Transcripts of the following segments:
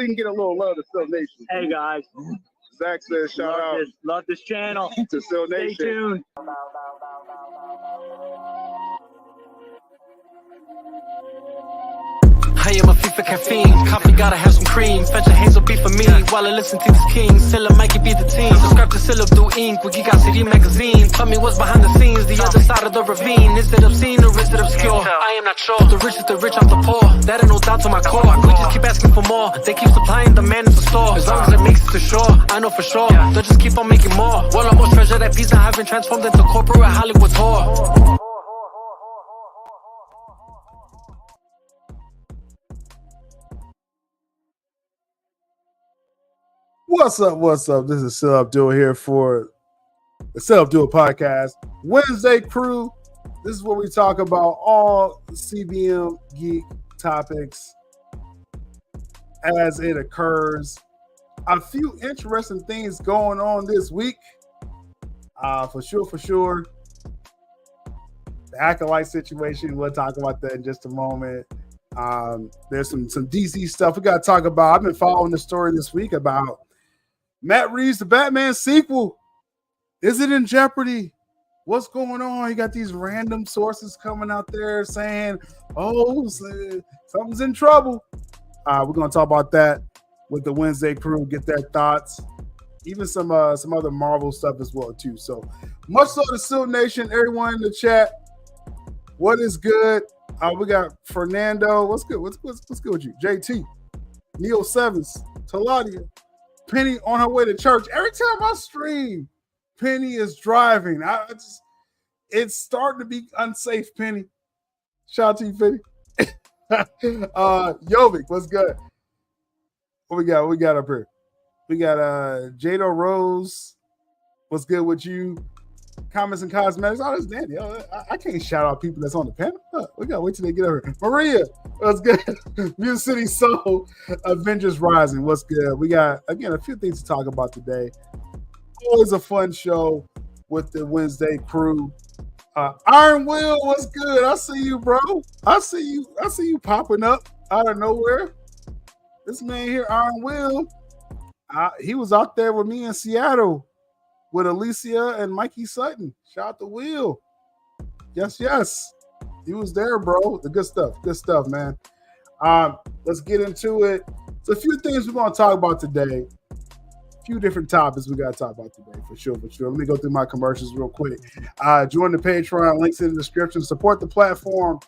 we can get a little love to SYL Nation. Hey guys, Zach says shout out love this channel. to SYL Nation. Stay tuned. I am a FIFA caffeine. Coffee gotta have some cream. Fetch a hazel beef for me while I listen to this king. SYL might be the team. Subscribe to SYL ABDUL Inc. Wiki City magazine. Tell me what's behind the scenes. The other side of the ravine. Is it obscene or is it obscure? I am not sure. The rich is the rich, I'm the poor. That ain't no doubt to my core. We just keep asking for more. They keep supplying, the man is the store. As long as it makes it to shore, I know for sure. They'll just keep on making more. Well, I most treasure that piece I haven't transformed into corporate Hollywood tour. What's up? What's up? This is SYL Abdul here for the SYL Abdul podcast. Wednesday crew. This is where we talk about all CBM geek topics as it occurs. A few interesting things going on this week. For sure. The Acolyte situation. We'll talk about that in just a moment. There's some DC stuff we got to talk about. I've been following the story this week about Matt Reeves, the Batman sequel. Is it in jeopardy? What's going on? You got these random sources coming out there saying, oh, something's in trouble. We're going to talk about that with the Wednesday crew, get their thoughts. Even some other Marvel stuff as well, too. So much so to SYL Nation, everyone in the chat. What is good? We got Fernando. What's good? What's good with you? JT, Neil Sevens, Taladia, Penny on her way to church. Every time I stream, Penny is driving. It's starting to be unsafe, Penny. Shout out to you, Penny. Yovik, what's good? What we got? What we got up here? We got Jado Rose. What's good with you? Comments and Cosmetics. Oh, that's Danny. I can't shout out people that's on the panel. We got to wait till they get over here. Maria, what's good? Music City Soul, Avengers Rising. What's good? We got, again, a few things to talk about today. Always a fun show with the Wednesday crew. Iron Will, what's good? I see you, bro. I see you popping up out of nowhere. This man here, Iron Will, he was out there with me in Seattle with Alicia and Mikey Sutton. Shout out to Will. Yes. He was there, bro. The good stuff, man. Let's get into it. So a few things we're going to talk about today. A few different topics we got to talk about today, for sure. Let me go through my commercials real quick. Join the Patreon. Links in the description. Support the platform.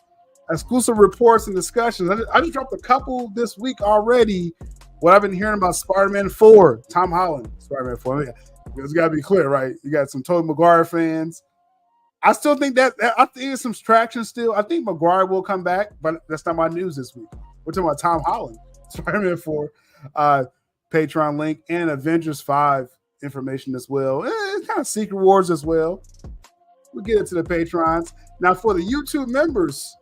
Exclusive reports and discussions. I just dropped a couple this week already. What I've been hearing about Spider-Man 4. Tom Holland. Spider-Man 4. It's got to be clear, right? You got some Tobey Maguire fans. I still think that I think there's some traction still. I think Maguire will come back, but that's not my news this week. We're talking about Tom Holland, Spider-Man 4, Patreon link, and Avengers 5 information as well. It's kind of Secret Wars as well. We'll get into the Patrons. Now, for the YouTube members,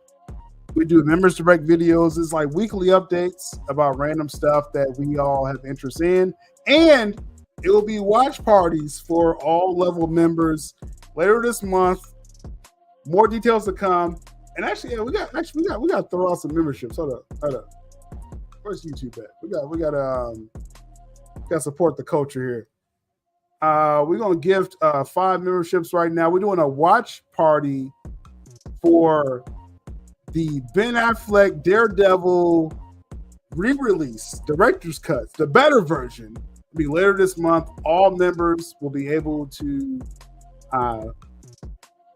we do members direct videos. It's like weekly updates about random stuff that we all have interest in. And it will be watch parties for all level members later this month. More details to come. And actually, we got to throw out some memberships. Hold up. Where's YouTube at? We got to support the culture here. We're gonna gift 5 memberships right now. We're doing a watch party for the Ben Affleck Daredevil re-release, director's cuts, the better version. Be later this month. All members will be able to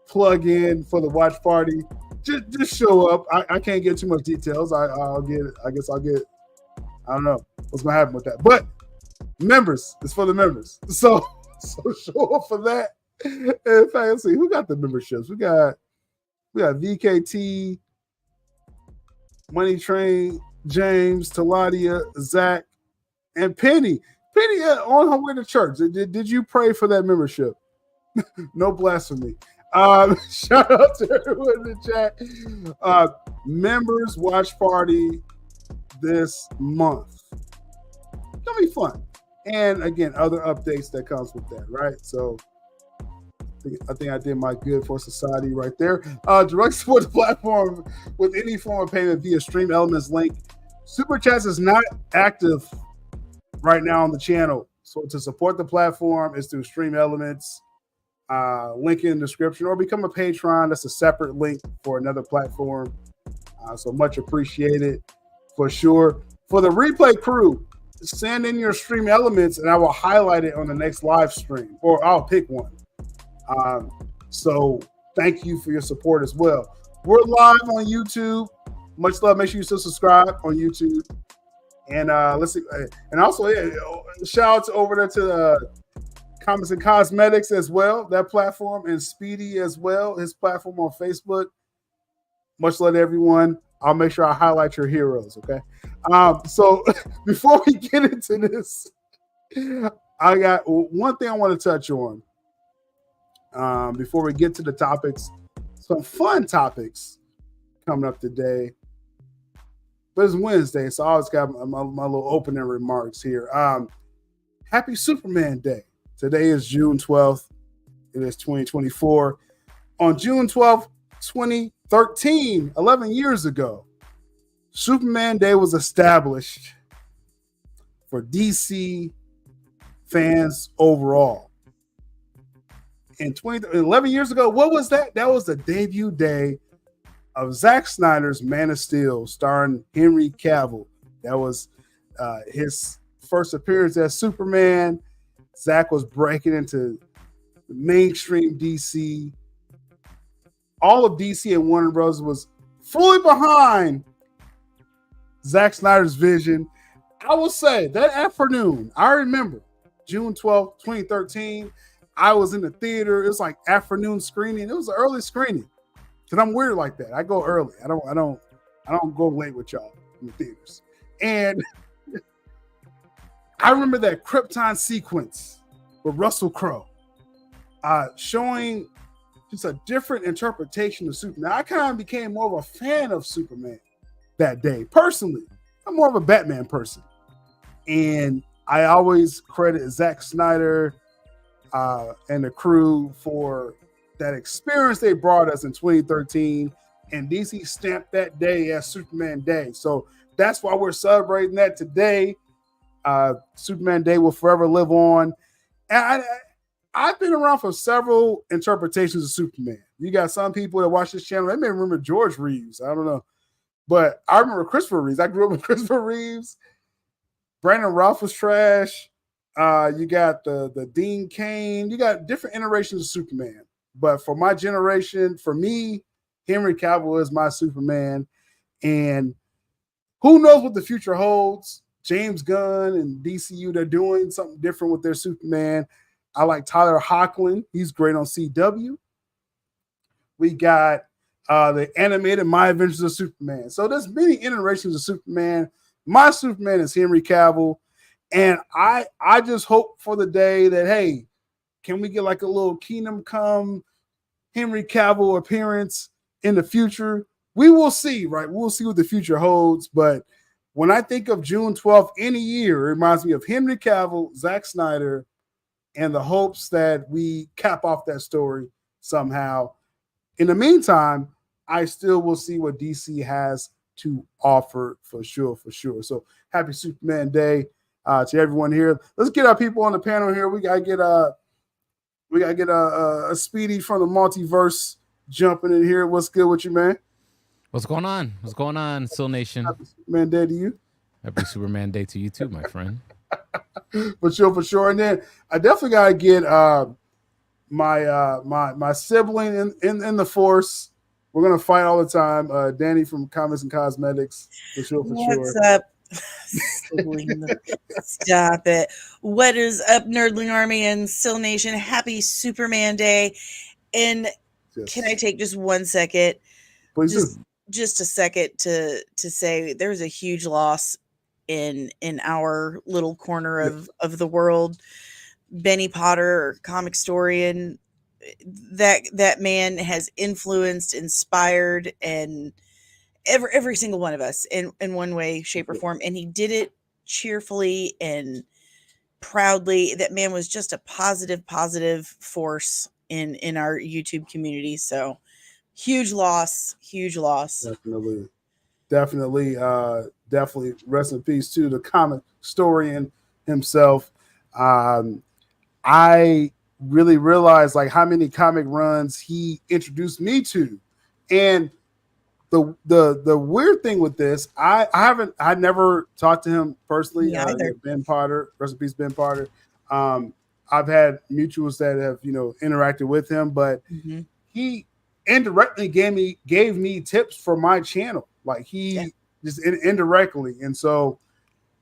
plug in for the watch party. Just show up. I can't get too much details. I don't know what's gonna happen with that. But members, it's for the members. So show up for that. In fact, let's see who got the memberships. We got VKT, Money Train, James, Taladia, Zach, and Penny. Penny on her way to church. Did you pray for that membership? No blasphemy. Shout out to everyone in the chat. Members watch party this month. Gonna be fun. And again, other updates that comes with that, right? So I think I did my good for society right there. Direct support the platform with any form of payment via Stream Elements link. Super Chats is not active right now on the channel. So to support the platform is through Stream Elements, link in the description, or become a patron. That's a separate link for another platform. So much appreciated for sure. For the replay crew, send in your Stream Elements and I will highlight it on the next live stream, or I'll pick one. So thank you for your support as well. We're live on YouTube. Much love. Make sure you still subscribe on YouTube. And let's see. And also, shout out over there to Comics and Cosmetics as well, that platform, and Speedy as well, his platform on Facebook. Much love to everyone. I'll make sure I highlight your heroes, okay? So before we get into this, I got one thing I want to touch on before we get to the topics. Some fun topics coming up today. But it's Wednesday, so I always got my little opening remarks here. Happy Superman Day. Today is June 12th. It is 2024. On June 12th, 2013, 11 years ago, Superman Day was established for DC fans overall. And 11 years ago, what was that? That was the debut day of Zack Snyder's Man of Steel, starring Henry Cavill. That was his first appearance as Superman. Zack was breaking into mainstream DC. All of DC and Warner Bros. Was fully behind Zack Snyder's vision. I will say that afternoon, I remember June 12th, 2013, I was in the theater. It was like afternoon screening. It was an early screening. Because I'm weird like that. I go early. I don't go late with y'all in the theaters. And I remember that Krypton sequence with Russell Crowe showing just a different interpretation of Superman. I kind of became more of a fan of Superman that day. Personally, I'm more of a Batman person. And I always credit Zack Snyder and the crew for that experience they brought us in 2013, and DC stamped that day as Superman Day. So that's why we're celebrating that today. Superman Day will forever live on. And I've been around for several interpretations of Superman. You got some people that watch this channel, they may remember George Reeves. I don't know. But I remember Christopher Reeves. I grew up with Christopher Reeves. Brandon Routh was trash. You got the Dean Cain. You got different iterations of Superman. But for my generation, for me, Henry Cavill is my Superman. And who knows what the future holds? James Gunn and DCU, they're doing something different with their Superman. I like Tyler Hoechlin. He's great on CW. We got the animated My Adventures of Superman. So there's many iterations of Superman. My Superman is Henry Cavill. And I just hope for the day that, hey, can we get like a little Kingdom Come Henry Cavill appearance in the future? We will see, right? We'll see what the future holds. But when I think of June 12th any year, it reminds me of Henry Cavill, Zack Snyder, and the hopes that we cap off that story somehow. In the meantime, I still will see what DC has to offer for sure, for sure. So happy Superman Day to everyone here. Let's get our people on the panel here. We gotta get a Speedy from the multiverse jumping in here. What's good with you, man? What's going on? What's going on, SYL Nation? Happy Superman Day to you. Happy Superman Day to you too, my friend. For sure, for sure. And then I definitely gotta get my sibling in the force. We're gonna fight all the time. Dani from Comics and Cosmetics. For sure, for sure. What's up? Stop it. What is up, Nerdling Army and SYL Nation? Happy Superman Day. And Yes. can I take just 1 second? Please Just a second to say there was a huge loss in our little corner of the world. Benny Potter, comic historian, that man has influenced, inspired, and every single one of us in one way, shape, or form. And he did it cheerfully and proudly. That man was just a positive force in our YouTube community. So huge loss. Definitely. Definitely rest in peace to the comic historian himself. I really realized like how many comic runs he introduced me to, and the weird thing with this, I never talked to him personally. Me either. Ben Potter, rest in peace, Ben Potter. I've had mutuals that have interacted with him, but he indirectly gave me tips for my channel. Like he just indirectly, and so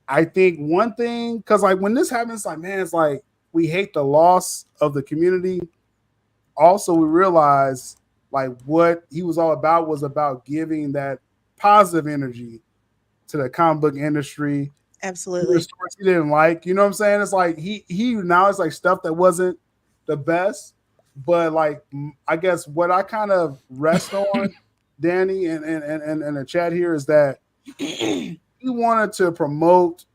I think one thing, because like when this happens, like man, it's like we hate the loss of the community. Also, we realize like what he was all about was about giving that positive energy to the comic book industry. Absolutely. The stories he didn't like, you know what I'm saying? It's like he now it's like stuff that wasn't the best, but like I guess what I kind of rest on, Danny, and the chat here is that he wanted to promote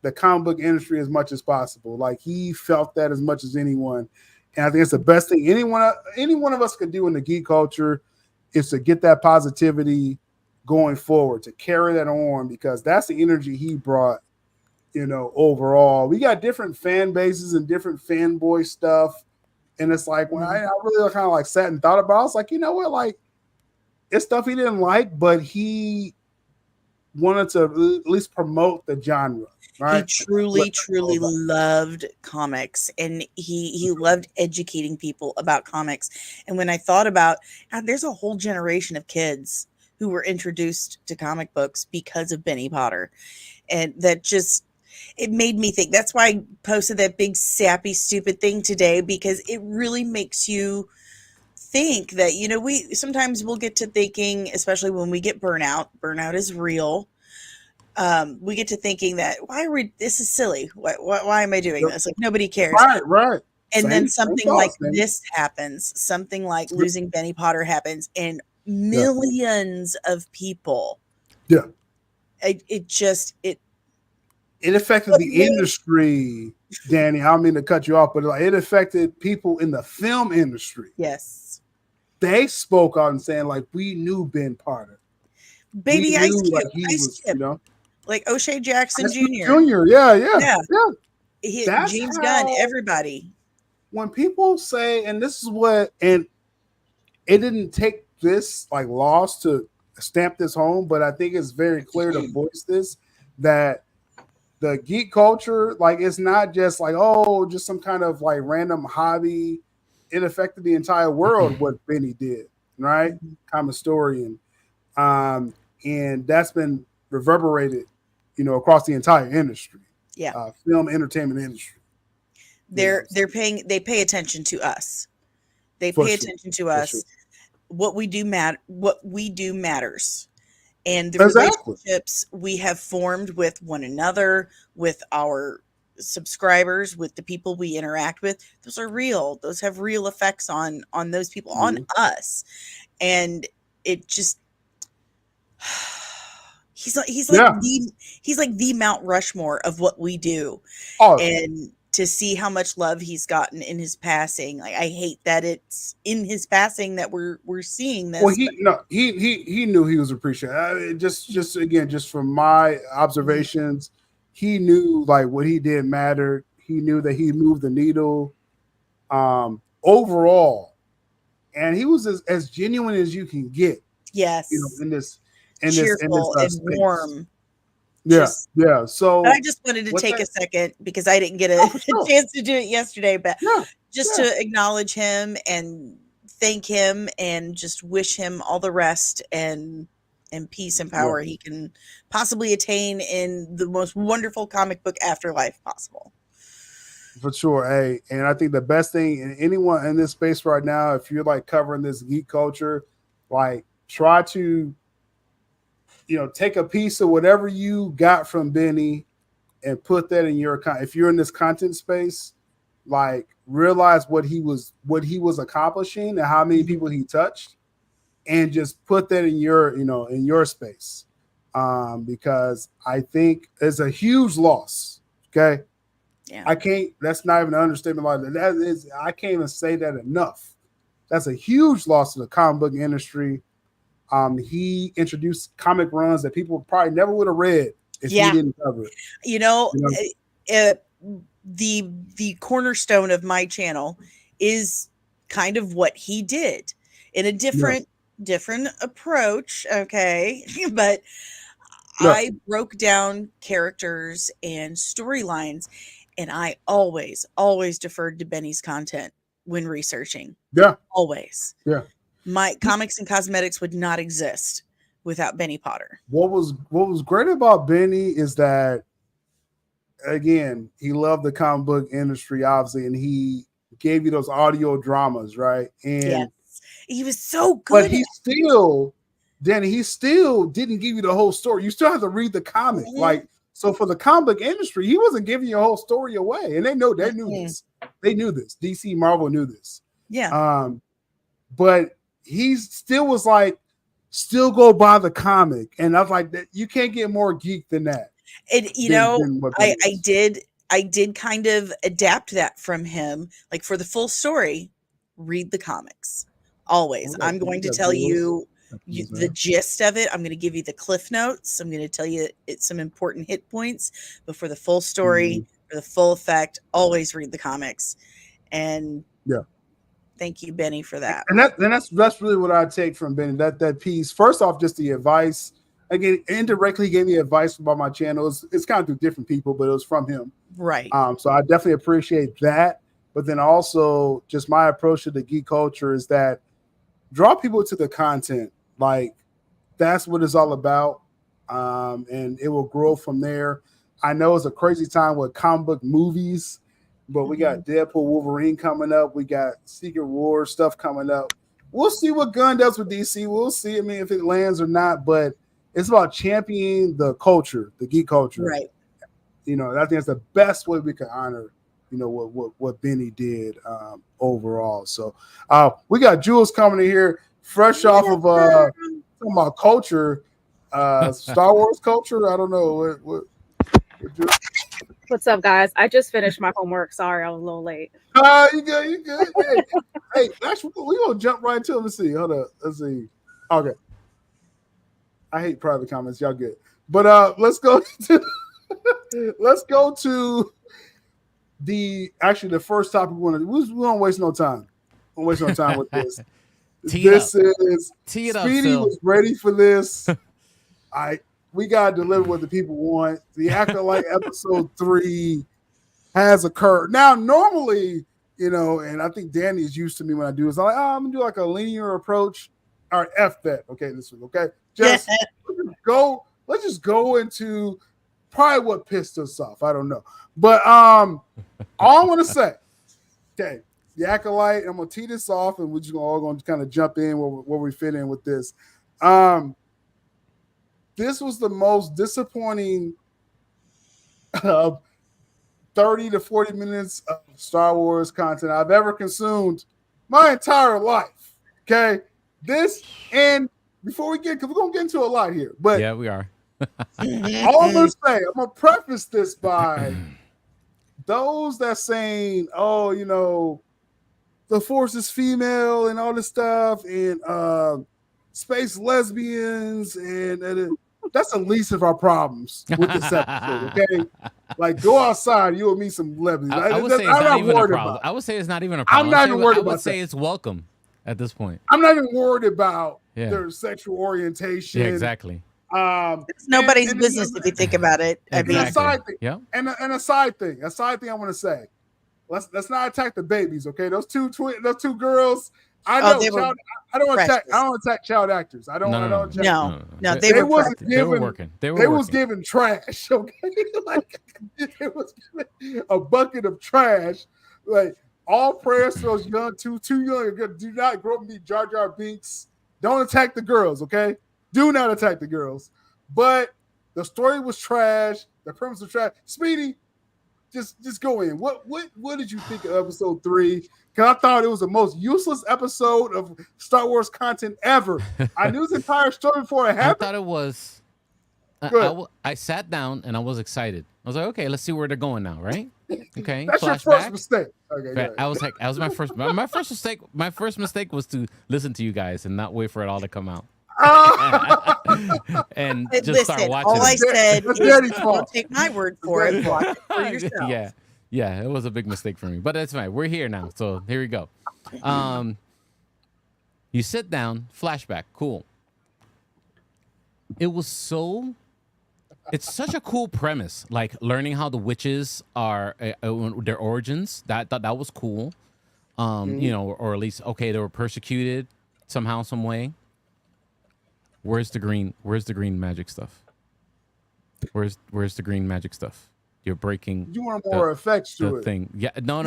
the comic book industry as much as possible. Like he felt that as much as anyone. And I think it's the best thing any one of us could do in the geek culture is to get that positivity going forward, to carry that on, because that's the energy he brought, overall. We got different fan bases and different fanboy stuff. And it's like when I really kind of like sat and thought about it, I was like, you know what? Like it's stuff he didn't like, but he wanted to at least promote the genre. Right? He truly loved comics, and he loved educating people about comics. And when I thought about, God, there's a whole generation of kids who were introduced to comic books because of Benny Potter, and that just it made me think. That's why I posted that big sappy stupid thing today, because it really makes you think that we sometimes we'll get to thinking, especially when we get burnout is real. We get to thinking that this is silly. Why am I doing this? Like nobody cares. Right. And then something like this happens, something like losing Benny Potter happens, and millions of people. Yeah. It affected the industry, Danny. I don't mean to cut you off, but it affected people in the film industry. Yes. They spoke out and saying like, we knew Ben Potter. Baby Ice Cube. Like he was, like O'Shea Jackson Jr. Jr. Yeah. James Gunn, everybody. When people say, and this is what, and it didn't take this like loss to stamp this home, but I think it's very clear to voice this, that the geek culture, like it's not just like, just some kind of like random hobby. It affected the entire world, what Benny did, right? Common story. And that's been reverberated, across the entire industry. Yeah. Film entertainment industry. They pay attention to us. They pay attention to us. Sure. What we do matters. And the relationships we have formed with one another, with our subscribers, with the people we interact with, those are real. Those have real effects on those people, on us. And it just he's like the Mount Rushmore of what we do. And to see how much love he's gotten in his passing, like I hate that it's in his passing that we're seeing this. Well, he knew he was appreciated. Just again, just from my observations, he knew like what he did mattered. He knew that he moved the needle overall, and he was as genuine as you can get. Yes, in this cheerful and space. Warm. Yeah. So I just wanted to take a second, because I didn't get a chance to do it yesterday, but to acknowledge him and thank him and just wish him all the rest and peace and power he can possibly attain in the most wonderful comic book afterlife possible. For sure. Hey, and I think the best thing, and anyone in this space right now, if you're like covering this geek culture, like try to take a piece of whatever you got from Benny and put that in your account. If you're in this content space, like realize what he was accomplishing and how many people he touched, and just put that in your space. Because I think it's a huge loss. Okay. Yeah. That's not even an understatement. Like I can't even say that enough. That's a huge loss to the comic book industry. He introduced comic runs that people probably never would have read if he didn't cover it. the cornerstone of my channel is kind of what he did in a different approach, okay? But I broke down characters and storylines, and I always deferred to Benny's content when researching. Yeah. Always. Yeah. My comics and cosmetics would not exist without Benny Potter. What was great about Benny is that, again, he loved the comic book industry, obviously, and he gave you those audio dramas, right? And yes. He was so good. But he still didn't give you the whole story. You still have to read the comic. Mm-hmm. Like, so for the comic book industry, he wasn't giving you a whole story away. And they knew this. They knew this. DC, Marvel knew this. Yeah. But he still was like, still go buy the comic. And I was like, you can't get more geek than that. And I did kind of adapt that from him. Like, for the full story, read the comics. Always. I'm going to tell you the gist of it. I'm going to give you the cliff notes. I'm going to tell you some important hit points. But for the full story, for the full effect, always read the comics. And thank you, Benny, for that. And that's really what I take from Benny. That piece. First off, just the advice. Again, indirectly gave me advice about my channel. It's kind of through different people, but it was from him. Right. So I definitely appreciate that. But then also just my approach to the geek culture is that draw people to the content. Like, that's what it's all about. And it will grow from there. I know it's a crazy time with comic book movies, but we got Deadpool, Wolverine coming up. We got Secret Wars stuff coming up. We'll see what Gunn does with DC. We'll see. I mean, if it lands or not, but it's about championing the culture, the geek culture. Right. You know, I think that's the best way we can honor, you know, what Benny did overall. So we got Jules coming in here fresh off of talking about culture, Star Wars culture. I don't know what What's up, guys? I just finished my homework. Sorry, I was a little late. You good. Hey, actually, we're gonna jump right to it. Let's see. Hold up. Let's see. Okay. I hate private comments. Y'all good. But let's go to the first topic we don't waste no time. We don't waste no time with this. Speedy was ready for this. We gotta deliver what the people want. The Acolyte episode 3 has occurred. Now, normally, you know, and I think Dani is used to me when I do this. I'm like, I'm gonna do like a linear approach. All right, F that. Okay, this one. Okay, let's just go into probably what pissed us off. I don't know, but all I want to say, okay, the Acolyte. I'm gonna tee this off, and we're just all going to kind of jump in where we fit in with this. This was the most disappointing 30 to 40 minutes of Star Wars content I've ever consumed my entire life. Okay, this, and before we get, because we're gonna get into a lot here, but yeah, we are. all I'm gonna say, I'm gonna preface this by those that saying, oh, you know, the Force is female and all this stuff, and space lesbians, and that's the least of our problems with this episode. Okay, like, go outside, you'll meet some lesbians. I would say it's not even a problem. I would say it's not even a problem. I'm not even worried about that. I would say it's welcome at this point. I'm not even worried about their sexual orientation. Yeah, exactly. It's nobody's business if you think about it. Exactly. I mean, a side thing. Yeah. And a side thing I want to say. Let's not attack the babies, okay? Those two girls. I know. I don't attack child actors. I don't. No. They were working. They was giving trash. Okay, like it was giving a bucket of trash. Like, all prayers to those too young. Do not grow up and be Jar Jar Binks. Don't attack the girls, okay? Do not attack the girls. But the story was trash. The premise was trash. Speedy, just go in. What did you think of episode 3? Because I thought it was the most useless episode of Star Wars content ever. I knew the entire story before it happened. I thought it was. I sat down and I was excited. I was like, okay, let's see where they're going now, right? Okay. That's your first mistake. Okay. I was like, that was my first. My first mistake. My first mistake was to listen to you guys and not wait for it all to come out. And just start watching. All I said is, don't take my word for it. Watch it for yourself. Yeah. Yeah, it was a big mistake for me, but that's fine. We're here now, so here we go. You sit down, flashback, cool. It's such a cool premise, like learning how the witches are their origins. That was cool. You know, or at least okay, they were persecuted somehow, some way. Where's the green magic stuff? Where's the green magic stuff? You're breaking. You want more effects to it. Thing. Yeah, no.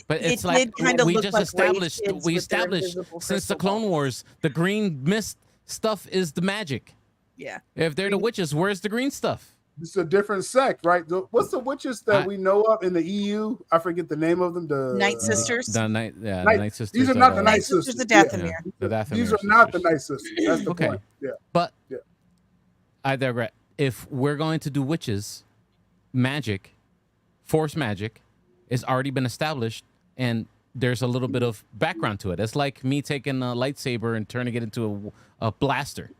But it's like we just established. We established since the Clone Wars, the green mist stuff is the magic. Yeah. If they're the witches, where's the green stuff? It's a different sect, right? What's the witches that we know of in the EU? I forget the name of them. The Night Sisters. The Night Sisters. These are not the Night Sisters. The Dathomir. Yeah, the Dathomir These are not the Night Sisters. That's the point. Yeah. But I digress. If we're going to do witches, magic, force magic, has already been established, and there's a little bit of background to it. It's like me taking a lightsaber and turning it into a blaster.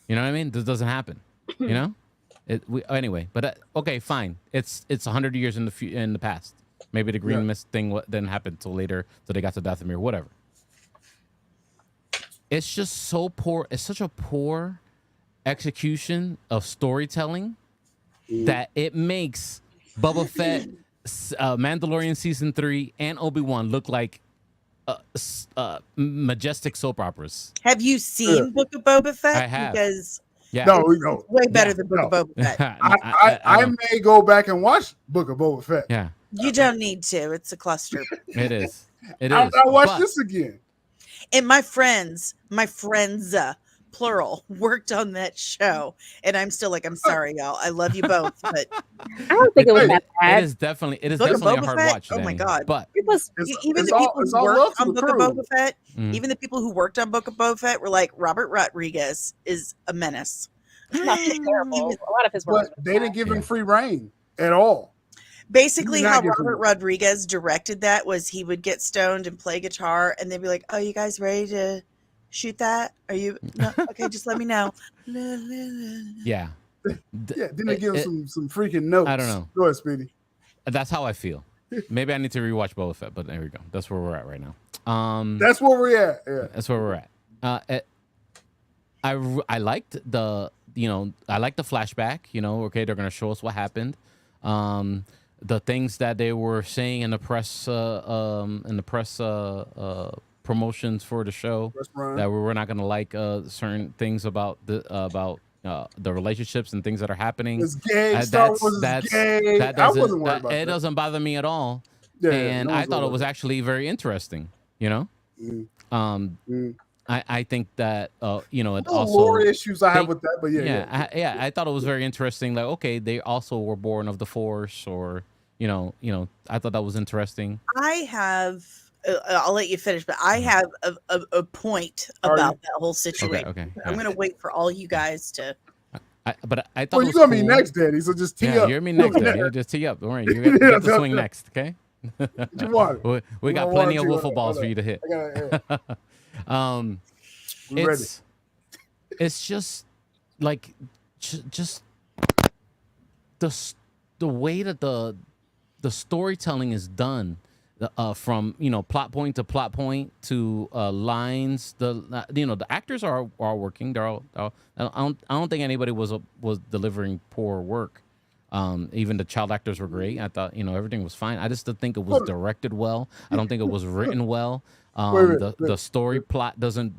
You know what I mean? This doesn't happen. You know? Anyway, but okay, fine. It's 100 years in the past. Maybe the green mist thing didn't happen until later, so they got to Dathomir. Whatever. It's just so poor. It's such a poor execution of storytelling that it makes Boba Fett, Mandalorian season 3, and Obi-Wan look like majestic soap operas. Have you seen Book of Boba Fett? I have. Because No, it's way better than Book of Boba Fett. I may go back and watch Book of Boba Fett. Yeah. You don't need to. It's a cluster. It is. I'll watch this again. And my friends, plural, worked on that show, and I'm still like, I'm sorry, y'all. I love you both, but I don't think it was that bad. It is definitely Book of a Boba hard Fett? watch. Oh my Danny. God. But It was. Even the people who worked on Book of Boba Fett, even the people who worked on Book of Boba Fett were like, Robert Rodriguez is a menace. Not terrible. A lot of his work. But they didn't give him free reign at all. Basically, not how get Robert fooled. Rodriguez directed that was he would get stoned and play guitar, and they'd be like, "Oh, you guys ready to shoot that? Are you no? Okay? Just let me know." yeah. Didn't they give him some freaking notes? I don't know. Go ahead, Speedy. That's how I feel. Maybe I need to rewatch Boba Fett, but there we go. That's where we're at right now. That's where we're at. Yeah. That's where we're at. I liked the I liked the flashback. Okay, they're gonna show us what happened. The things that they were saying in the press promotions for the show that we were not gonna like certain things about the relationships and things that are happening. It's gay. Star Wars is gay. I wasn't worried about it. that. Doesn't bother me at all. Yeah, and no I one's thought it worried was actually very interesting. I think that it also lore issues I have with that, but I thought it was very interesting. Like, okay, they also were born of the Force, or I thought that was interesting. I have. I'll let you finish, but I have a point about that whole situation. Okay. I'm going to wait for all you guys to. But I thought. Well, it you're was gonna be cool. next, Daddy. So just tee up. You're me next, Daddy. Just tee up. Don't worry. You get to swing next, okay? You want it. We got plenty of wiffle balls for you to hit. It's just like just the way that the storytelling is done, from plot point to plot point to lines. The actors are working. They're all I don't think anybody was delivering poor work. Even the child actors were great. I thought everything was fine. I just didn't think it was directed well. I don't think it was written well. The story plot doesn't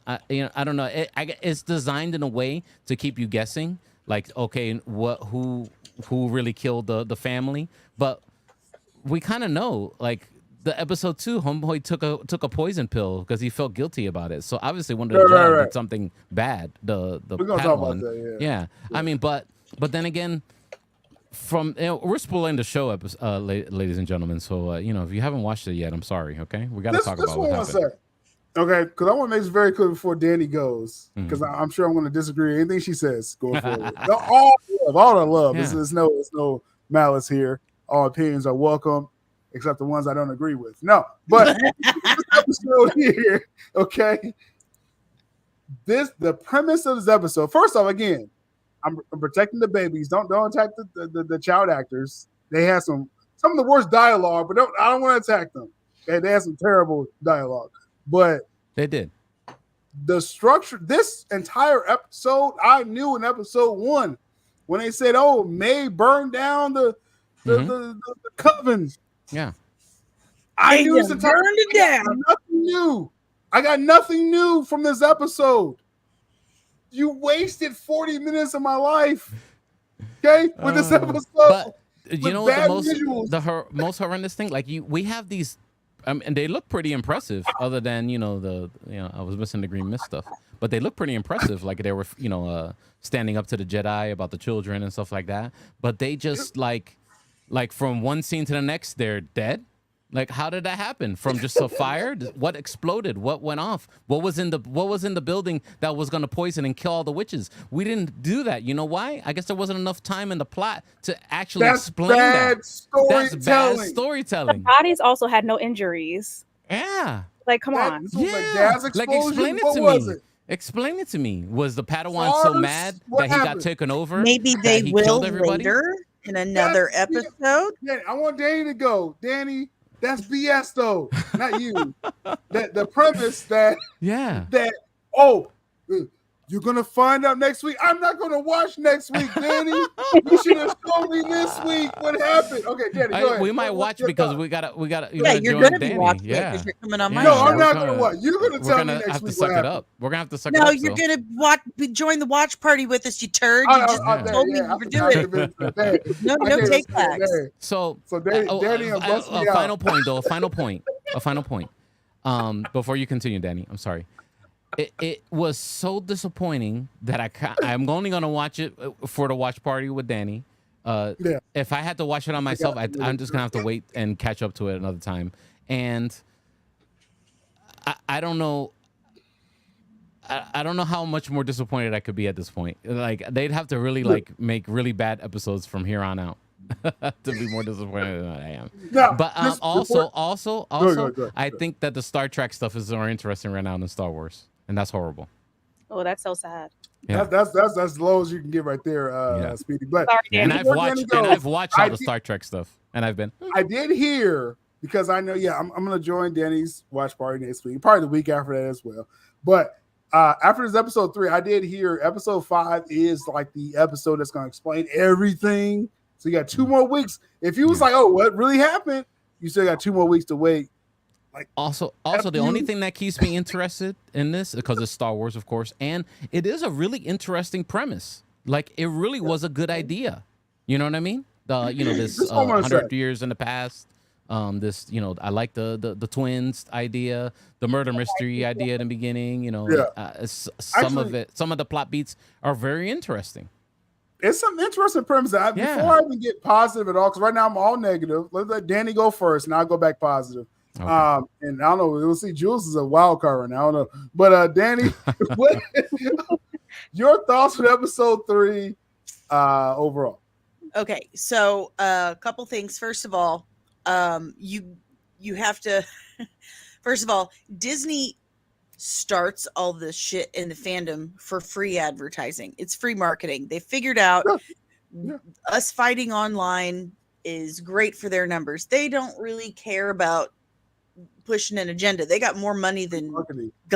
I don't know. It's designed in a way to keep you guessing. Like, okay, who really killed the family? But we kind of know. Like, the episode 2, homeboy took a poison pill because he felt guilty about it. So obviously one of the Jedi did something bad. The we're gonna talk about that. Yeah. I mean, but then again. We're spoiling the show, ladies and gentlemen. So if you haven't watched it yet, I'm sorry. Okay, we got to talk about what happened. Okay, because I want to make this very clear before Danny goes, because I'm sure I'm going to disagree with anything she says going forward. all the love. Yeah. There's no malice here. All opinions are welcome, except the ones I don't agree with. No, but this episode here, okay. The premise of this episode. First off, again. I'm protecting the babies. Don't attack the child actors. They had some some of the worst dialogue, but I don't want to attack them. Okay, they had some terrible dialogue, but They did. the structure, this entire episode, I knew in episode 1 when they said, "Oh, May burned down the coven." Yeah. I knew this entire burned it down. Nothing new. I got nothing new from this episode. You wasted 40 minutes of my life. Okay, with this episode. But you know what bad the most horrendous thing? Like we have these, and they look pretty impressive. Other than I was missing the green mist stuff, but they look pretty impressive. Like they were standing up to the Jedi about the children and stuff like that. But they just like from one scene to the next, they're dead. Like, how did that happen? From just a fire? What exploded? What went off? What was in the building that was going to poison and kill all the witches? We didn't do that. You know why? I guess there wasn't enough time in the plot to actually explain that. That's bad storytelling. The bodies also had no injuries. Yeah. Like, come on. Yeah. Like, explain it to me. Explain it to me. Was the Padawan so mad that he got taken over? Maybe they will later in another episode. Yeah, I want Danny to go. Danny. That's BS though, not you. The premise that you're gonna find out next week. I'm not gonna watch next week, Danny. You should have told me this week what happened. Okay, Danny, go ahead. We might watch because we gotta. Yeah, you're gonna be watching it because you're coming on my show. No, I'm not gonna watch. You're gonna tell me next week. Have to suck it up. We're gonna have to suck it up. No, you're gonna join the watch party with us, you turd. You just told me you were doing it. No take backs. So Danny, a final point though. A final point. Before you continue, Danny, I'm sorry. It was so disappointing that I'm only gonna watch it for the watch party with Danny. If I had to watch it on myself, I'm just gonna have to wait and catch up to it another time. And I don't know. I don't know how much more disappointed I could be at this point. Like they'd have to really make really bad episodes from here on out to be more disappointed than I am. No, but also, go. I think that the Star Trek stuff is more interesting right now than Star Wars, and that's horrible. Oh, that's so sad. Yeah. That's as low as you can get right there, Speedy. But and I've watched all the Star Trek stuff, and I did hear because I know. Yeah, I'm gonna join Danny's watch party next week, probably the week after that as well. But after this episode 3, I did hear episode 5 is like the episode that's gonna explain everything. So you got 2 more weeks. If you was like, "Oh, what really happened?" You still got 2 more weeks to wait. Like also, the only thing that keeps me interested in this because it's Star Wars, of course, and it is a really interesting premise. Like it really was a good idea. You know what I mean? This 100 years in the past. I like the twins idea, the murder mystery idea in the beginning. Some of the plot beats are very interesting. It's some interesting premise. Before I even get positive at all, because right now I'm all negative. Let Danny go first, and I'll go back positive. Okay. And I don't know. We'll see. Jules is a wild card right now. I don't know. But Danny, what your thoughts on episode 3 overall? Okay, so a couple things. First of all, you have to. First of all, Disney starts all this shit in the fandom for free advertising. It's free marketing. They figured out us fighting online is great for their numbers. They don't really care about pushing an agenda. They got more money than God.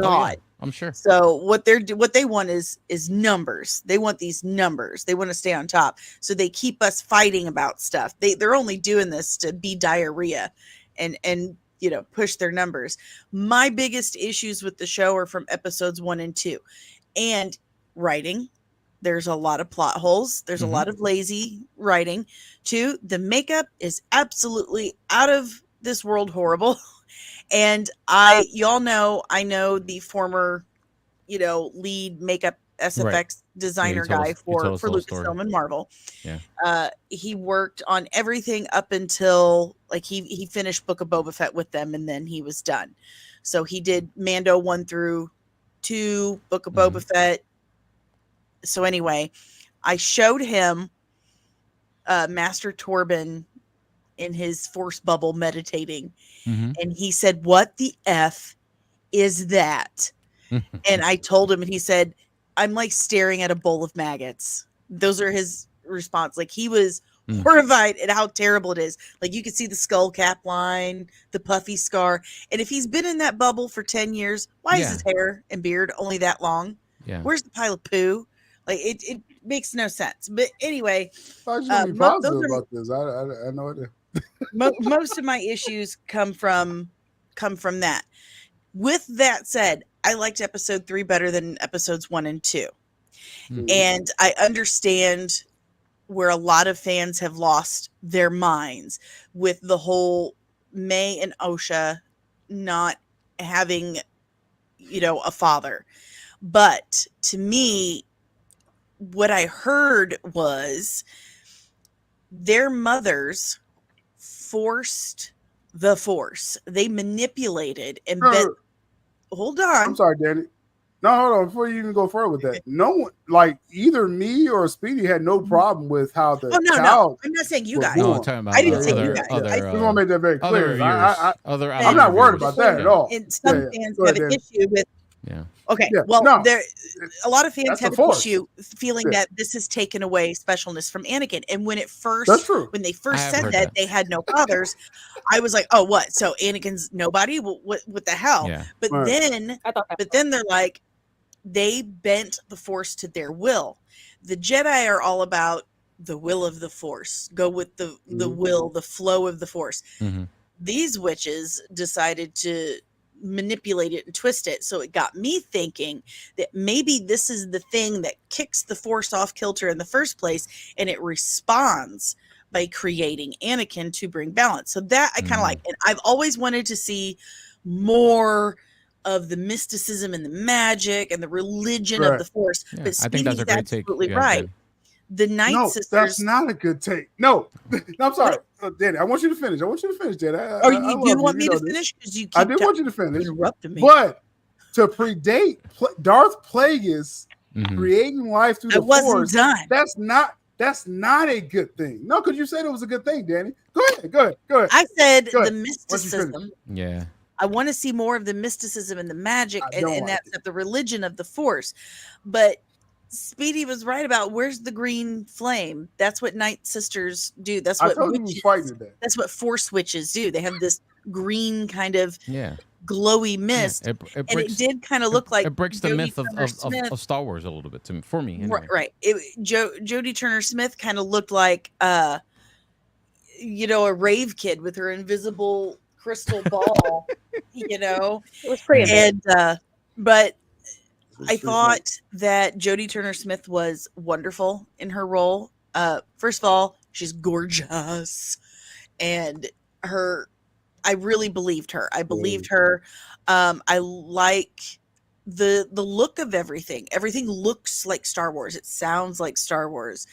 Oh, yeah, I'm sure. So what they want is numbers. They want these numbers. They want to stay on top. So they keep us fighting about stuff. They're only doing this to be diarrhea and push their numbers. My biggest issues with the show are from episodes 1 and 2. And writing. There's a lot of plot holes. There's a lot of lazy writing. 2, the makeup is absolutely out of this world horrible. And y'all know, I know the former, lead makeup SFX designer guy for Lucasfilm and Marvel. Yeah. He worked on everything up until he finished Book of Boba Fett with them, and then he was done. So he did Mando 1 through 2, Book of Boba Fett. So anyway, I showed him Master Torben in his force bubble meditating, and he said, "What the F is that?" And I told him, and he said, "I'm like staring at a bowl of maggots." Those are his response. Like he was horrified at how terrible it is. Like, you can see the skull cap line, the puffy scar. And if he's been in that bubble for 10 years, why is his hair and beard only that long? Yeah. Where's the pile of poo? Like, it makes no sense. But anyway, I thought you were be positive about this. I know it. Most of my issues come from that. With that said, I liked episode 3 better than episodes 1 and 2. And I understand where a lot of fans have lost their minds with the whole May and Osha not having, a father. But to me, what I heard was their mothers forced the Force. They manipulated and bent. Hold on. I'm sorry, Danny. No, hold on. Before you even go further with that, no one, like either me or Speedy, had no problem with how the child. I'm not saying you guys. No, I'm talking about I didn't say you guys. I just want to make that very clear. I'm not worried about that at all. And some fans have an issue with. Yeah. Okay. Yeah, well, no, a lot of fans have an Force. issue feeling that this has taken away specialness from Anakin. And when they first said that they had no fathers, I was like, oh, what? So Anakin's nobody? What the hell? Yeah. But then they're like, they bent the Force to their will. The Jedi are all about the will of the Force. Go with the will, the flow of the Force. Mm-hmm. These witches decided to manipulate it and twist it. So it got me thinking that maybe this is the thing that kicks the Force off kilter in the first place, and it responds by creating Anakin to bring balance. So that I kind of like, and I've always wanted to see more of the mysticism and the magic and the religion of the Force. Yeah, but I think that's a great take. Absolutely Yeah, right. good. The Night Sisters. That's not a good take. No, I'm sorry, Danny. I want you to finish. Danny. You want me to finish? Because you keep I did want you to finish. Interrupting me. But to predate Darth Plagueis creating life through the Force, done. That's not a good thing. No, because you said it was a good thing, Danny. Go ahead. I said the mysticism. Yeah. I want to see more of the mysticism and the magic and that's the religion of the Force. But Speedy was right about where's the green flame. That's what Night Sisters do. That's what that's what Force witches do. They have this green kind of glowy mist. Yeah, it did kind of look like it breaks the myth of Star Wars a little bit for me. Anyway. Right. Jodie Turner-Smith kind of looked like a rave kid with her invisible crystal ball. It was pretty amazing. But I thought that Jodie Turner-Smith was wonderful in her role. First of all, she's gorgeous, and I really believed her. I believed her. I like the look of everything. Everything looks like Star Wars. It sounds like Star Wars.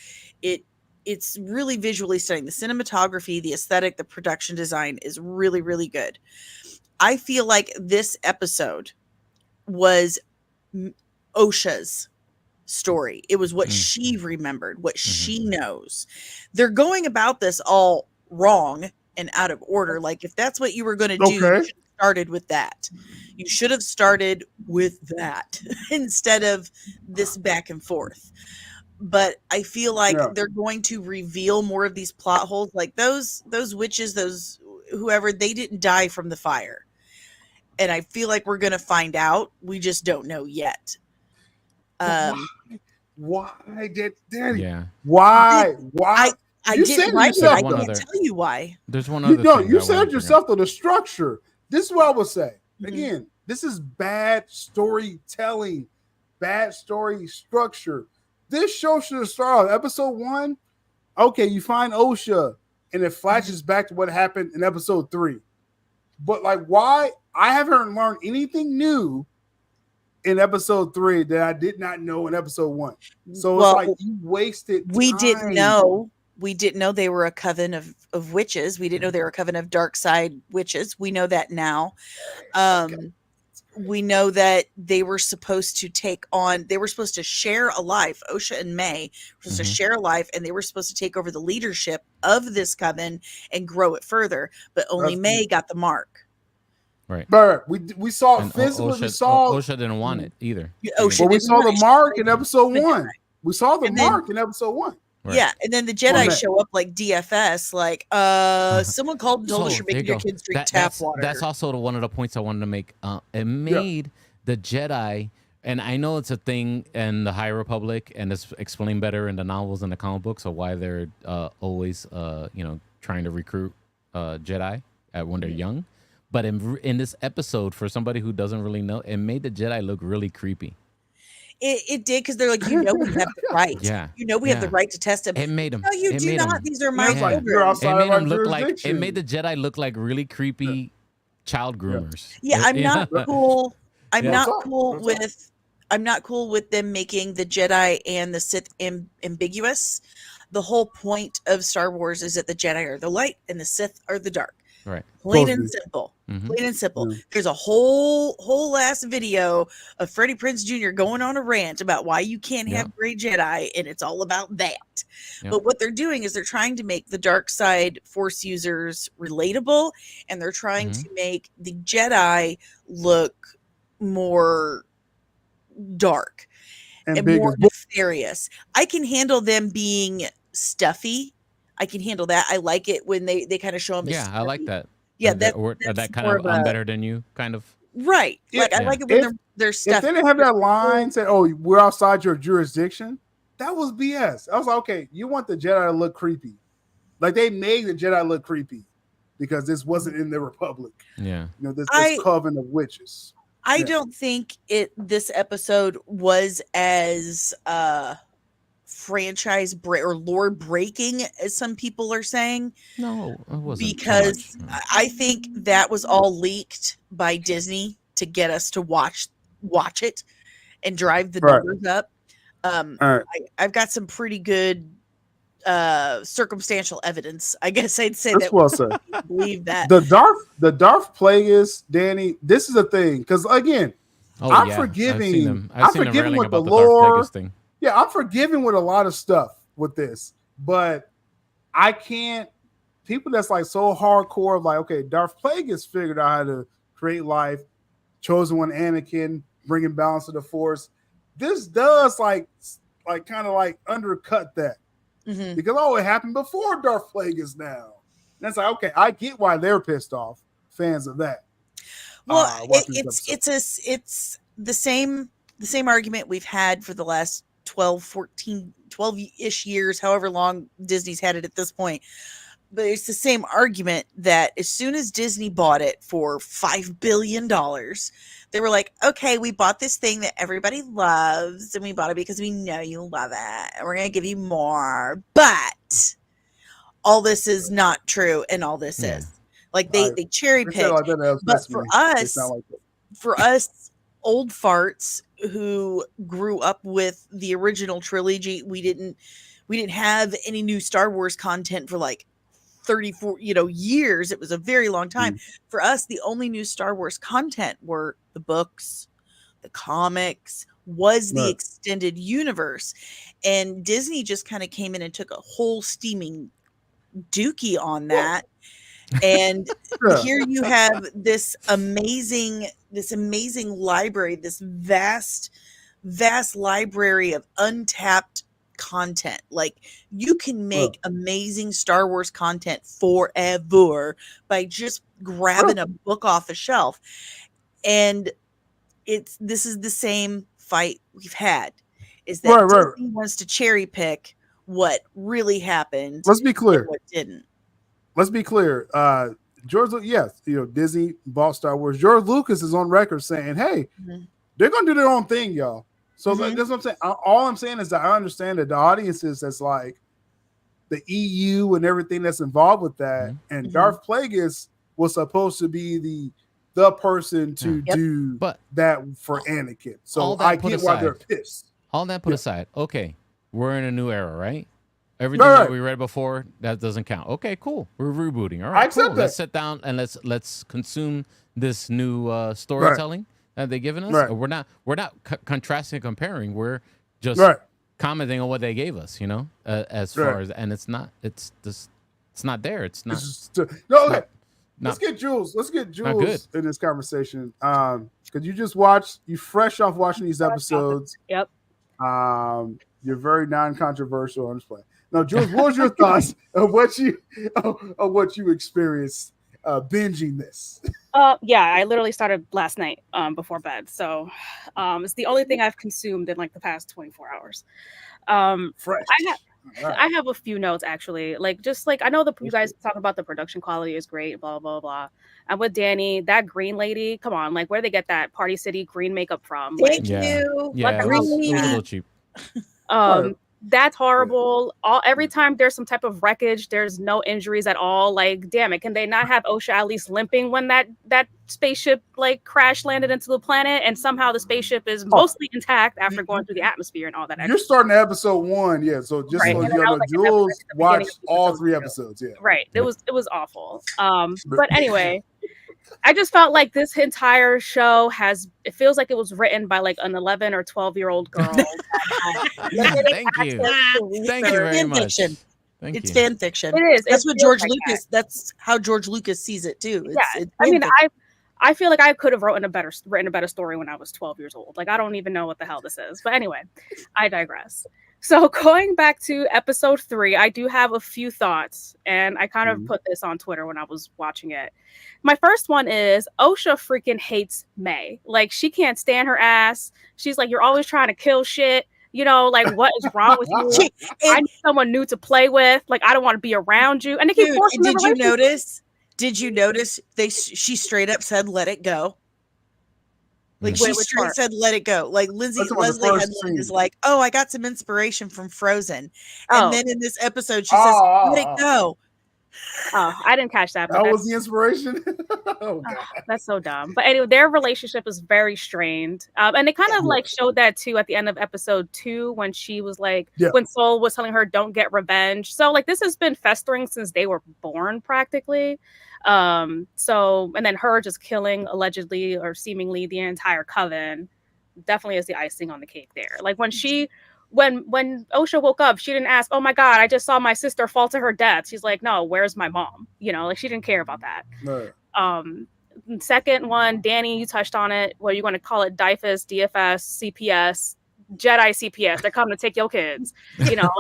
It's really visually stunning. The cinematography, the aesthetic, the production design is really, really good. I feel like this episode was Osha's story. It was what she remembered, what she knows. They're going about this all wrong and out of order. Like, if that's what you were going to do, you should have started with that. You should have started with that instead of this back and forth. But I feel like they're going to reveal more of these plot holes. Like those witches, those whoever, they didn't die from the fire. And I feel like we're going to find out. We just don't know yet. Why did Danny? Yeah. Why? I didn't write it. I can't tell you why. There's one other thing. You said yourself, though, the structure. This is what I would say. Again, this is bad storytelling, bad story structure. This show should have started episode 1. Okay, you find Osha, and it flashes back to what happened in episode 3. But like, why? I haven't learned anything new in episode 3 that I did not know in episode 1. So it's like you wasted time. We didn't know they were a coven of witches. We didn't know they were a coven of dark side witches. We know that now. We know that they were supposed to share a life. Osha and May were supposed to share a life, and they were supposed to take over the leadership of this coven and grow it further. But only May got the mark. Right. But we saw it physically. Osha didn't want it either. But we saw the mark in episode 1. We saw the mark in episode 1. Right. Yeah, and then the Jedi man. show up like DFS, like someone called and told us you're there making you your go. kids drink tap water. That's also one of the points I wanted to make. It made the Jedi, and I know it's a thing in the High Republic, and it's explained better in the novels and the comic books of why they're always trying to recruit Jedi when they're young. But in this episode, for somebody who doesn't really know, it made the Jedi look really creepy. It did, because they're like, we have the right. Yeah. We have the right to test them. It made them. No, you do not. These are my It's like, you're children. outside It made of our them look like. It jurisdiction. made the Jedi look like really creepy child groomers. Yeah, I'm not cool. I'm Yeah. not That's all. cool That's all. with. I'm not cool with them making the Jedi and the Sith ambiguous. The whole point of Star Wars is that the Jedi are the light and the Sith are the dark. Right. Plain Supposed to and be. simple. Mhm. Plain and simple. Yeah. There's a whole ass video of Freddie Prinze Jr. going on a rant about why you can't have gray Jedi, and it's all about that. Yep. But what they're doing is they're trying to make the dark side Force users relatable, and they're trying to make the Jedi look more dark and more nefarious. I can handle them being stuffy. I can handle that. I like it when they kind of show them. Yeah, I like that. Yeah, that's that's kind more of of I'm a- better than you kind of. Right. Like I like it when they're If stuffy. they didn't have that line say, "Oh, we're outside your jurisdiction," that was BS. I was like, okay, you want the Jedi to look creepy. Like they made the Jedi look creepy because this wasn't in the Republic. Yeah. This coven of witches. I don't think this episode was as franchise or lore breaking as some people are saying. No, it wasn't. Because I think that was all leaked by Disney to get us to watch it and drive the numbers up. I've got some pretty good circumstantial evidence. I guess I'd say That's that well said. believe that The Darth Plagueis, Danny. This is a thing because again, I'm forgiving. I'm forgiving with the lore. Thing. Yeah, I'm forgiving with a lot of stuff with this, but I can't. People that's like so hardcore, like okay, Darth Plagueis figured out how to create life, chosen one, Anakin, bringing balance to the Force. This does like kind of like undercut that. Because it happened before Darth Plagueis now. And that's like, okay, I get why they're pissed off, fans of that. Well, it's the same argument we've had for the last 12-ish years, however long Disney's had it at this point. But it's the same argument that as soon as Disney bought it for $5 billion, they were like, okay, we bought this thing that everybody loves, and we bought it because we know you love it, and we're going to give you more. But all this is not true, and all this is. Like, they cherry pick. But for us old farts who grew up with the original trilogy, we didn't have any new Star Wars content for like 34 years. It was a very long time. For us, the only new Star Wars content were the books, the comics, was the extended universe, and Disney just kind of came in and took a whole steaming dookie on that. And here you have this amazing library, this vast library of untapped content. Like, you can make amazing Star Wars content forever by just grabbing a book off a shelf. And this is the same fight we've had, is that Disney wants to cherry pick what really happened. Let's be clear. What didn't. Let's be clear. George, yes, Disney bought Star Wars. George Lucas is on record saying, hey, they're going to do their own thing, y'all. So that's what I'm saying. All I'm saying is that I understand that the audiences that's like the EU and everything that's involved with that. And Darth Plagueis was supposed to be the person to do that for Anakin. So I get why they're pissed. All that put aside. Okay, we're in a new era, right? Everything that we read before, that doesn't count. Okay, cool. We're rebooting. All right, cool. Let's sit down and let's consume this new storytelling that they've given us. We're not contrasting and comparing. We're just commenting on what they gave us. As far as, and it's not there. It's not. Let's get Jules. Let's get Jules in this conversation. Because you fresh off watching these episodes. Yep. You're very non-controversial. I'm just playing. Now, Jules, what was your thoughts of what you experienced binging this? Yeah, I literally started last night before bed. So it's the only thing I've consumed in like the past 24 hours. Fresh. I have a few notes actually. Like just like I know you guys talk about the production quality is great, blah blah blah. And with Dani, that green lady, come on, like where they get that Party City green makeup from? Like, Thank you. Yeah, it was a little cheap. That's horrible. Every time there's some type of wreckage, there's no injuries at all. Like, damn it, can they not have OSHA at least limping when that spaceship like crash landed into the planet, and somehow the spaceship is mostly intact after going through the atmosphere and all that? You're starting episode 1, yeah. So just so you know, Jules watched all 3 episodes, yeah. Right. It was awful. But anyway. I just felt like this entire show it feels like it was written by like an 11 or 12-year-old girl. Thank you very much. It's fan fiction. It is. That's what George Lucas. That's how George Lucas sees it too. I mean, I feel like I could have written a better story when I was 12 years old. Like I don't even know what the hell this is. But anyway, I digress. So going back to episode 3, I do have a few thoughts, and I kind of put this on Twitter when I was watching it. My first one is OSHA freaking hates May. Like she can't stand her ass. She's like, you're always trying to kill shit. You know, like what is wrong with you? I need someone new to play with. Like I don't want to be around you. And they keep forcing Did you notice? Did you notice she straight up said, "Let it go." Like she straight said, "Let it go." Like Leslie Headland is like, "Oh, I got some inspiration from Frozen," and then in this episode she says, "Let it go." Oh, I didn't catch that. That was the inspiration. Oh, that's so dumb. But anyway, their relationship is very strained, and they kind of like showed that too at the end of episode 2 when she was like, when SYL was telling her, "Don't get revenge." So like this has been festering since they were born, practically. So and then her just killing allegedly or seemingly the entire coven definitely is the icing on the cake there. Like when OSHA woke up, she didn't ask, "Oh my God, I just saw my sister fall to her death." She's like, "No, where's my mom?" You know, like she didn't care about that. Right. Second one, Dani, you touched on it. What are you going to call it? DIFS, DFS, CPS, Jedi CPS. They're coming to take your kids. You know,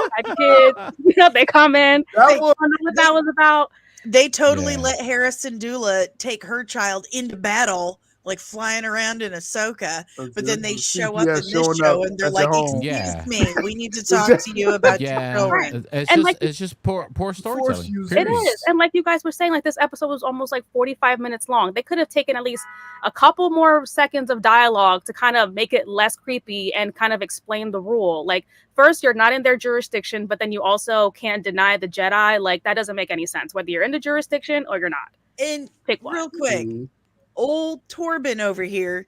they come in. They don't know what that was about. They totally let Harrison Dula take her child into battle, like flying around in Ahsoka, but then they show up in this show and they're like, "Excuse me, we need to talk to you about your children." It's just poor storytelling. It is, and like you guys were saying, like this episode was almost like 45 minutes long. They could have taken at least a couple more seconds of dialogue to kind of make it less creepy and kind of explain the rule. Like first, you're not in their jurisdiction, but then you also can't deny the Jedi. Like that doesn't make any sense, whether you're in the jurisdiction or you're not. And pick one. Real quick. Old Torben over here,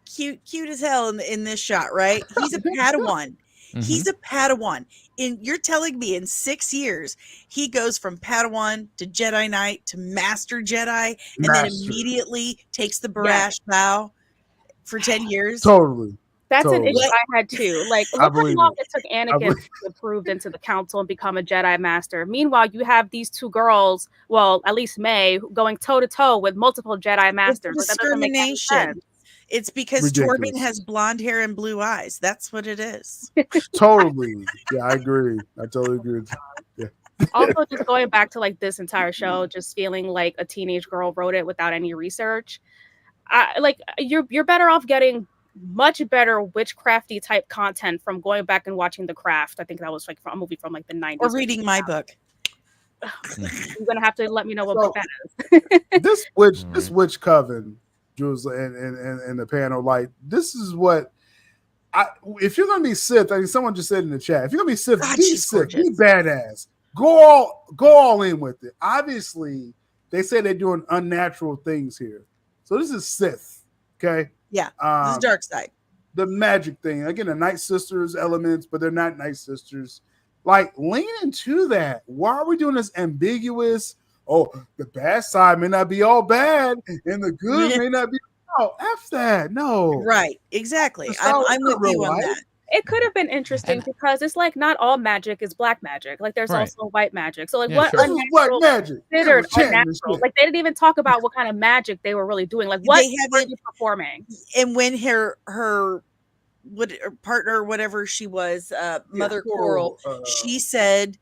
cute as hell in this shot, right? He's a Padawan. He's a Padawan. And you're telling me in 6 years, he goes from Padawan to Jedi Knight to Master Jedi and then immediately takes the Barash vow for 10 years? Totally. That's an issue I had too. Like, look how long it took Anakin to be approved into the council and become a Jedi Master. Meanwhile, you have these two girls, well, at least May, going toe to toe with multiple Jedi Masters. It's discrimination. It's because Torben has blonde hair and blue eyes. That's what it is. Totally. Yeah, I agree. I totally agree. Yeah. Also, just going back to like this entire show, just feeling like a teenage girl wrote it without any research. Like you're better off getting much better witchcrafty type content from going back and watching The Craft. I think that was like from a movie from like the 90s. Or reading my book. You're gonna have to let me know what book that is. This witch coven, Jules, and the panel, like this is what if you're gonna be Sith, I mean someone just said in the chat, if you're gonna be Sith, be Sith, be badass. Go all in with it. Obviously, they say they're doing unnatural things here. So this is Sith, okay? Yeah, this is dark side. The magic thing. Again, the Night Sisters elements, but they're not Night Sisters. Like, lean into that. Why are we doing this ambiguous? Oh, the bad side may not be all bad, and the good may not be. Oh, F that. No. Right. Exactly. I'm with you on that. It could have been interesting because it's like not all magic is black magic. Like there's also white magic. So like what unnatural considered unnatural? Like they didn't even talk about what kind of magic they were really doing. Like what were you performing? And when her partner, whatever she was, Mother Coral, she said,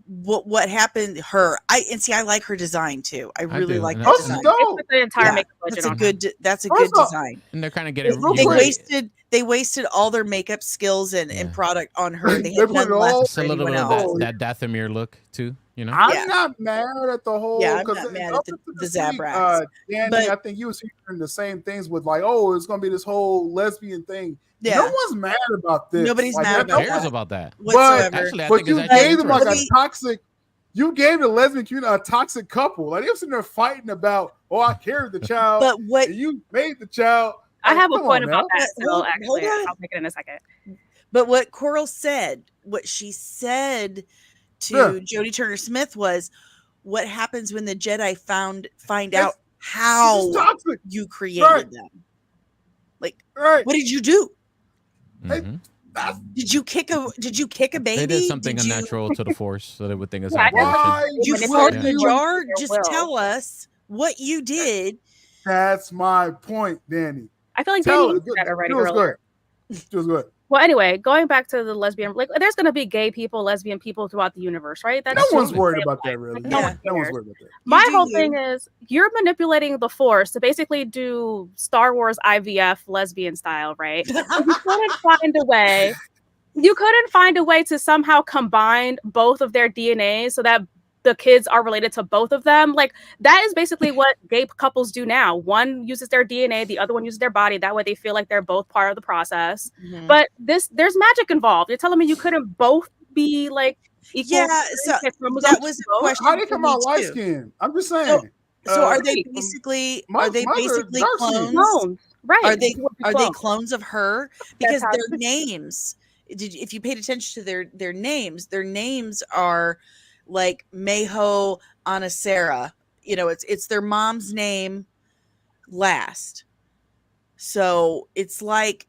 what happened. I like her design too. I really do, like and that That's design. dope. The entire Yeah, makeup budget that's a on good. That's a First good off- design. And they're kind of getting Real They quick. wasted all their makeup skills and Yeah. product on her. They They had put none it all- left It's for a little anyone bit of else. that Dathomir look too, you know. I'm Yeah. not mad at the whole. Yeah, I'm 'cause not mad up at the until the this week, Zabraks. Danny, But- I think you was hearing the same things with like, oh, it's gonna be this whole lesbian thing. Yeah. No one's mad about this. Nobody's Like, mad Who about cares that. about that? Whatsoever. Actually, I But think you it's actually gave them like a interesting. toxic. You gave the lesbian community a toxic couple. Like they were sitting there fighting about, oh, I carried the child, But what? and you made the child. I Like, have a come point on about now. that still. Hold Actually, on. I'll make it in a second. But what Coral said, what she said to Yeah. Jodie Turner Smith was, "What happens when the Jedi find It's- out how This is toxic. you created Right. them? Like, Right. what did you do? Mhm. That's Did you kick a baby? They did something Did you- unnatural to the Force, so they would think it's Yeah, I an never- aberration. why You Manipulate fart would in the you- jar? Their Just will. tell us what you did. That's my point, Danny. I feel like Tell Danny it. did that already Do us earlier. good. Do us good. Well, anyway, going back to the lesbian, like there's going to be gay people, lesbian people throughout the universe, right? No That's one's just worried way of about that, life. really. Like, Yeah. no one No one's cares. worried about that. My You do whole you. thing is you're manipulating the Force to basically do Star Wars IVF lesbian style, right? And you couldn't find a way. You couldn't find a way to somehow combine both of their DNA so that the kids are related to both of them. Like that is basically what gay couples do now. One uses their DNA, the other one uses their body. That way they feel like they're both part of the process. Mhm. But there's magic involved. You're telling me you couldn't both be like equal? Yeah, so chromosomes that was a both? question. How do you for come me out light too. skinned? I'm just saying. So are they Right. basically My are they mother, basically dark skin. clones? Clones, right? Are they would be are they clones. clones of her? Because how- their names, if you paid attention to their names are like Meho Anasera. You know, it's their mom's name last. So it's like,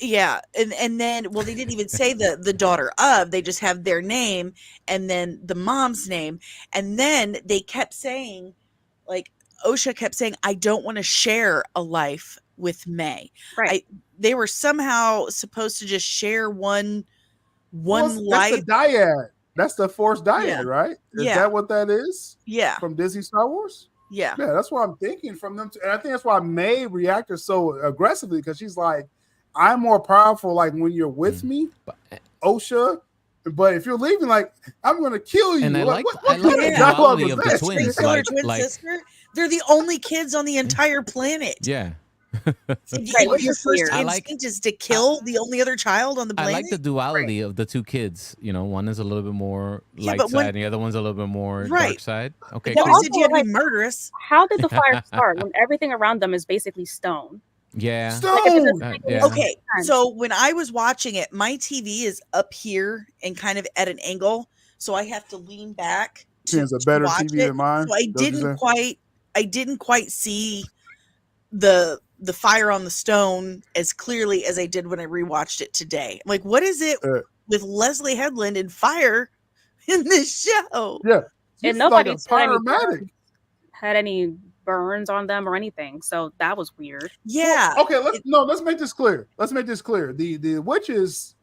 yeah, and then well, they didn't even say the daughter of. They just have their name and then the mom's name, and then they kept saying, like Osha kept saying, I don't want to share a life with May. Right. They were somehow supposed to just share one That's life. the dyad. That's the Force dyad, Yeah. right? Is Yeah. that what that is Yeah, from Disney Star Wars? yeah, Yeah, that's what I'm thinking from them. And I think that's why May reacted so aggressively because she's like, I'm more powerful like when you're with me, But- Osha. But if you're leaving, like, I'm going to kill you. And I like what I like kind the of dialogue duality was of the that? They twins. kill her Like, twin like sister. They're the only kids on the entire planet. yeah. And Right, your which is first weird. I like- instinct is to kill the only other child on the I planet. like the duality of the two kids. You know, one is a little bit more Yeah, light but side, one- and the other one's a little bit more Right. dark side. Okay, Never cool. said you had to Also, be murderous. How did the fire start when everything around them is basically stone? Yeah. Like, if it's Stone. a- Yeah. Okay, sense. so when I was watching it, my TV is up here and kind of at an angle, so I have to lean back She has a to better watch TV it. than mine. So I That's what you're didn't quite see the fire on the stone as clearly as I did when I rewatched it today. I'm like, what is it with Leslie Headland and fire in this show? Yeah. She's And nobody like a said any paramedic. had any burns on them or anything, so that was weird. Yeah. Okay, let's make this clear. Let's make this clear. The witches,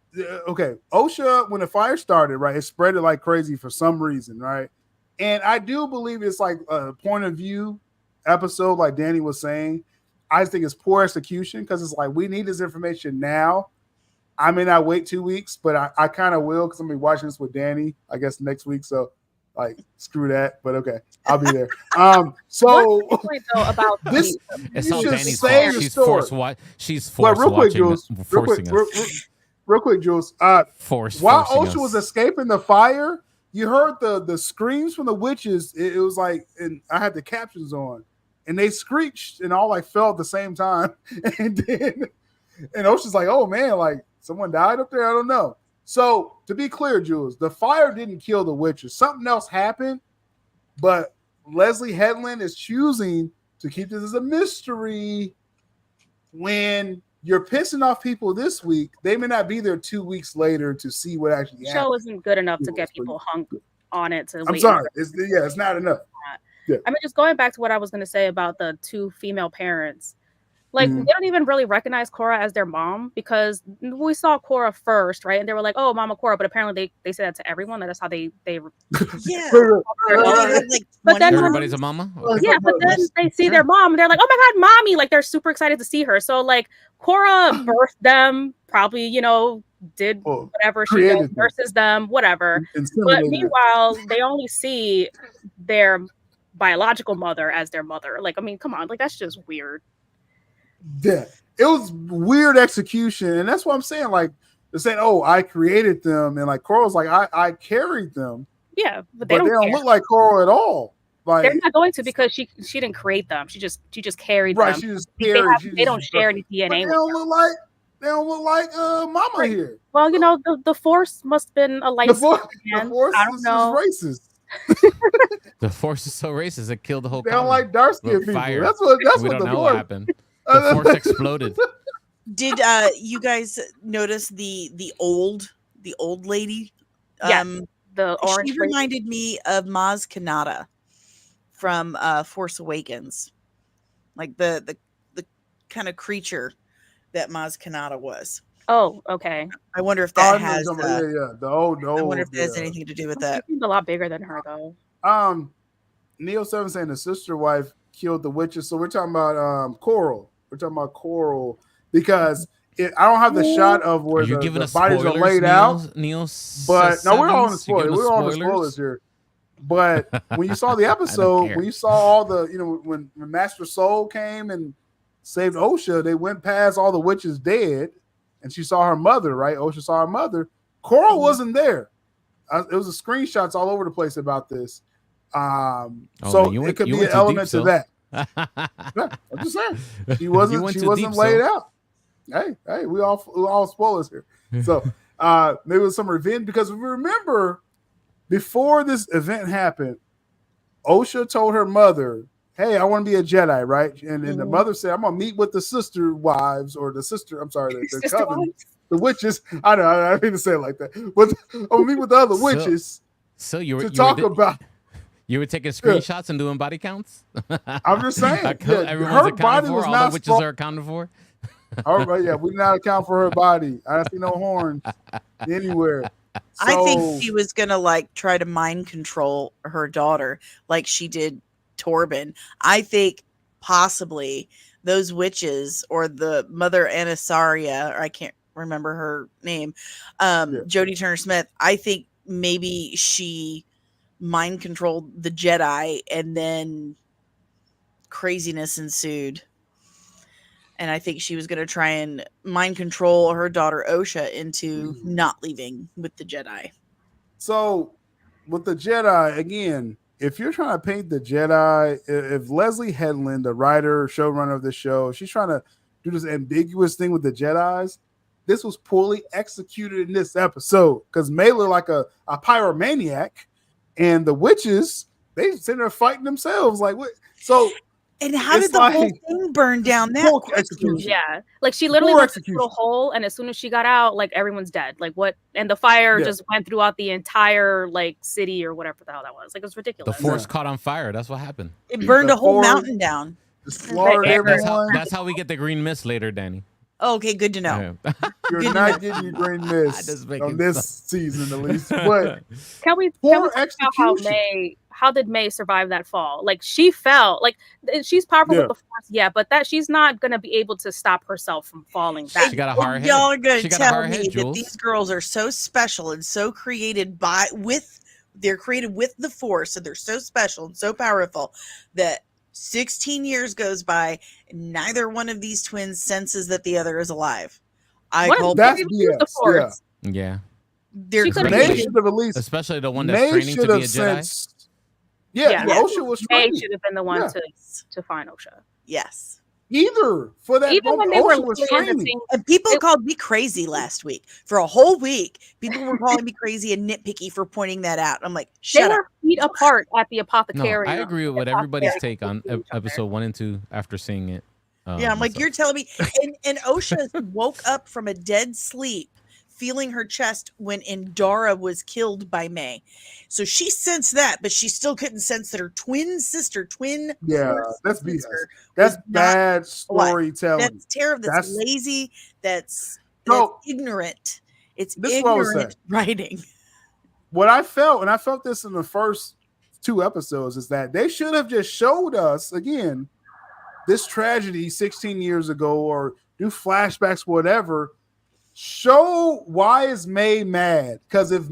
okay, OSHA, when the fire started, right, it spread it like crazy for some reason, right? And I do believe it's like a point of view episode, like Danny was saying. I just think it's poor execution because it's like we need this information now. I may not wait 2 weeks, but I kind of will because I'm gonna be watching this with Danny, I guess, next week. So like screw that, but okay, I'll be there. So What's the point though about this It's you all should Danny's say fault. your She's story. she's Well, force real quick, watching, Jules. Real quick, forcing us. real quick, Jules. Force While forcing OSHA was us. escaping the fire, you heard the screams from the witches. It was like, and I had the captions on, and they screeched and all like fell at the same time. And then, and OSHA's like, "Oh man, like someone died up there. I don't know." So to be clear, Jules, the fire didn't kill the witches. Something else happened, but Leslie Headland is choosing to keep this as a mystery. When you're pissing off people this week, they may not be there 2 weeks later to see what actually the happened. show isn't good enough to get people hung on it to I'm wait. sorry. It's not enough. I mean, just going back to what I was going to say about the two female parents. Like, they don't even really recognize Korra as their mom, because we saw Korra first, right? And they were like, "Oh, Mama Korra," but apparently they say that to everyone. That's how they Yeah. But then everybody's a mama. Okay. yeah, but then they see their mom, and they're like, "Oh my God, mommy!" Like, they're super excited to see her. So like, Korra birthed them, probably, you know, did whatever she does, nurses them, whatever. But meanwhile, they only see their biological mother as their mother. Like, I mean, come on, like, that's just weird. Yeah, it was weird execution, and that's what I'm saying. Like, they're saying, "Oh, I created them," and like Korra's like, "I carried them." Yeah, but they don't look like Korra at all. Like, they're not going to, because she didn't create them. She just carried them. She just carried. They don't share any DNA. They don't look like Mama here. Well, you know, the Force must have been a light. The Force I don't know. Is racist. The Force is so racist it killed the whole. They don't like dark skinned people. Fire. That's what we the don't know Force what happened. The Force exploded. Did you guys notice the old lady? Yeah, the orange. She reminded me of Maz Kanata from Force Awakens, like the kind of creature that Maz Kanata was. Oh, okay. I wonder if that has. The old. I wonder if that has anything to do with that. She's a lot bigger than her, though. Neo7 saying the sister wife killed the witches, so we're talking about Coral. We're talking about Coral because I don't have the shot of where the bodies are laid out. But no, we're all on the spoilers. We're all on the spoilers here. But when you saw the episode, when you saw all the, you know, when Master Soul came and saved Osha, they went past all the witches dead, and she saw her mother. Right, Osha saw her mother. Coral wasn't there. It was a screenshots all over the place about this. So it could be an element to that. Yeah, I'm just saying she wasn't laid out. Hey, we all spoilers here. So maybe it was some revenge, because if you remember, before this event happened, Osha told her mother, "Hey, I want to be a Jedi," right? And the mother said, "I'm gonna meet with the sister wives, or the sister. I'm sorry, the coven, the witches." I know I didn't say it like that, but I'm gonna meet with the other witches. So you were about. You were taking screenshots and doing body counts? I'm just saying. Everyone's accounted for. All the witches are accounted for. All right, yeah, we did not account for her body. I don't see no horns anywhere. So, I think she was gonna like try to mind control her daughter, like she did Torben. I think possibly those witches, or the mother Anasaria, or I can't remember her name, Jodie Turner-Smith. I think maybe she mind controlled the Jedi, and then craziness ensued. And I think she was going to try and mind control her daughter Osha into not leaving with the Jedi. So with the Jedi, again, if you're trying to paint the Jedi, if Leslie Headland, the writer, showrunner of the show, she's trying to do this ambiguous thing with the Jedis, this was poorly executed in this episode, because May looked like a pyromaniac. And the witches, they sitting there fighting themselves. Like, what? So, and how did the whole thing burn down that quickly? Yeah, like she literally went through a hole, and as soon as she got out, like everyone's dead. Like what? And the fire just went throughout the entire like city or whatever the hell that was. Like it was ridiculous. The forest caught on fire. That's what happened. It burned a whole mountain down. That's how we get the green mist later, Dani. Oh, okay, good to know. You're not getting your green mist on this season, at least. But can we talk about how did May survive that fall? Like she fell. Like she's powerful with the Force, but that she's not gonna be able to stop herself from falling back. She got a hard head. Y'all are gonna tell me that these girls are so special and so created they're created with the Force, and they're so special and so powerful that 16 years goes by, and neither one of these twins senses that the other is alive. I call that's BS. Yeah. They're May should have at least, especially the one that's training to be a Jedi. Osha was training. May should have been the one to find Osha. Yes. Either for that even moment, when they Osha were was training. And people called me crazy last week. For a whole week, people were calling me crazy and nitpicky for pointing that out. I'm like, shut up. They were feet apart at the apothecary. No, I agree with everybody's take on episode 1 and 2 after seeing it. I'm like, you're telling me, and Osha woke up from a dead sleep feeling her chest when Indara was killed by May. So she sensed that, but she still couldn't sense that her twin sister, that's BS. sister That's was not bad alive. storytelling. That's terrible. That's That's- lazy. That's So- ignorant. It's This is what I was ignorant writing. What I felt, and I felt this in the first 2 episodes, is that they should have just showed us again this tragedy 16 years ago, or do flashbacks, whatever. Show why is May mad? Because if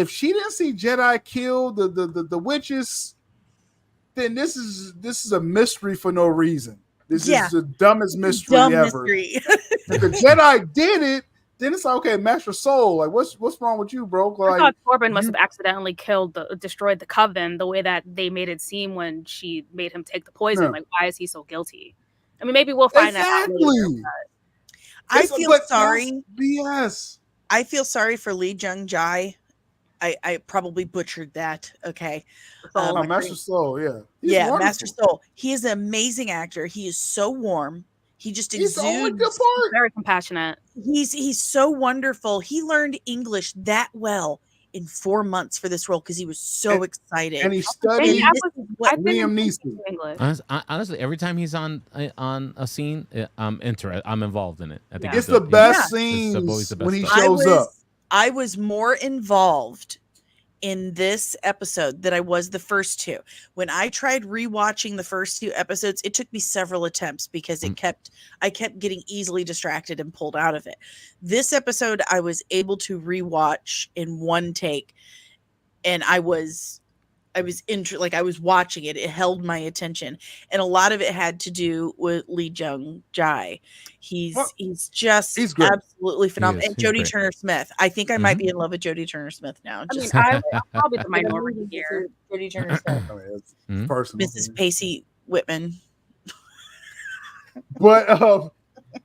she didn't see Jedi kill the witches, then this is a mystery for no reason. This is the dumbest mystery ever. Mystery. If the Jedi did it, then it's like, okay, Master Soul, like what's wrong with you, bro? Like, I thought Corbin must have accidentally destroyed the coven the way that they made it seem when she made him take the poison. Yeah. Like, why is he so guilty? I mean, maybe we'll find that out later. I feel sorry. BS. I feel sorry for Lee Jung Jae. I probably butchered that. Okay. Master Soul, yeah. He's yeah, wonderful. Master Soul. He is an amazing actor. He is so warm. He just He's the only exudes. good part. Very compassionate. He's so wonderful. He learned English that well in 4 months for this role because he was so excited. And he studied what Liam Neeson. English. Honestly, every time he's on a scene, I'm involved in it. I think It's the best scenes always the best when he stuff. shows up. I was more involved in this episode than I was the first 2. When I tried rewatching the first 2 episodes, it took me several attempts because I kept getting easily distracted and pulled out of it. This episode I was able to rewatch in one take, and I was watching it. It held my attention, and a lot of it had to do with Lee Jung Jae. He's great. Absolutely phenomenal. And Jodie Turner-Smith. I think I might be in love with Jodie Turner-Smith now. I'm probably the minority here. Jodie Turner-Smith. Personal. Mrs. Pacey Whitman. But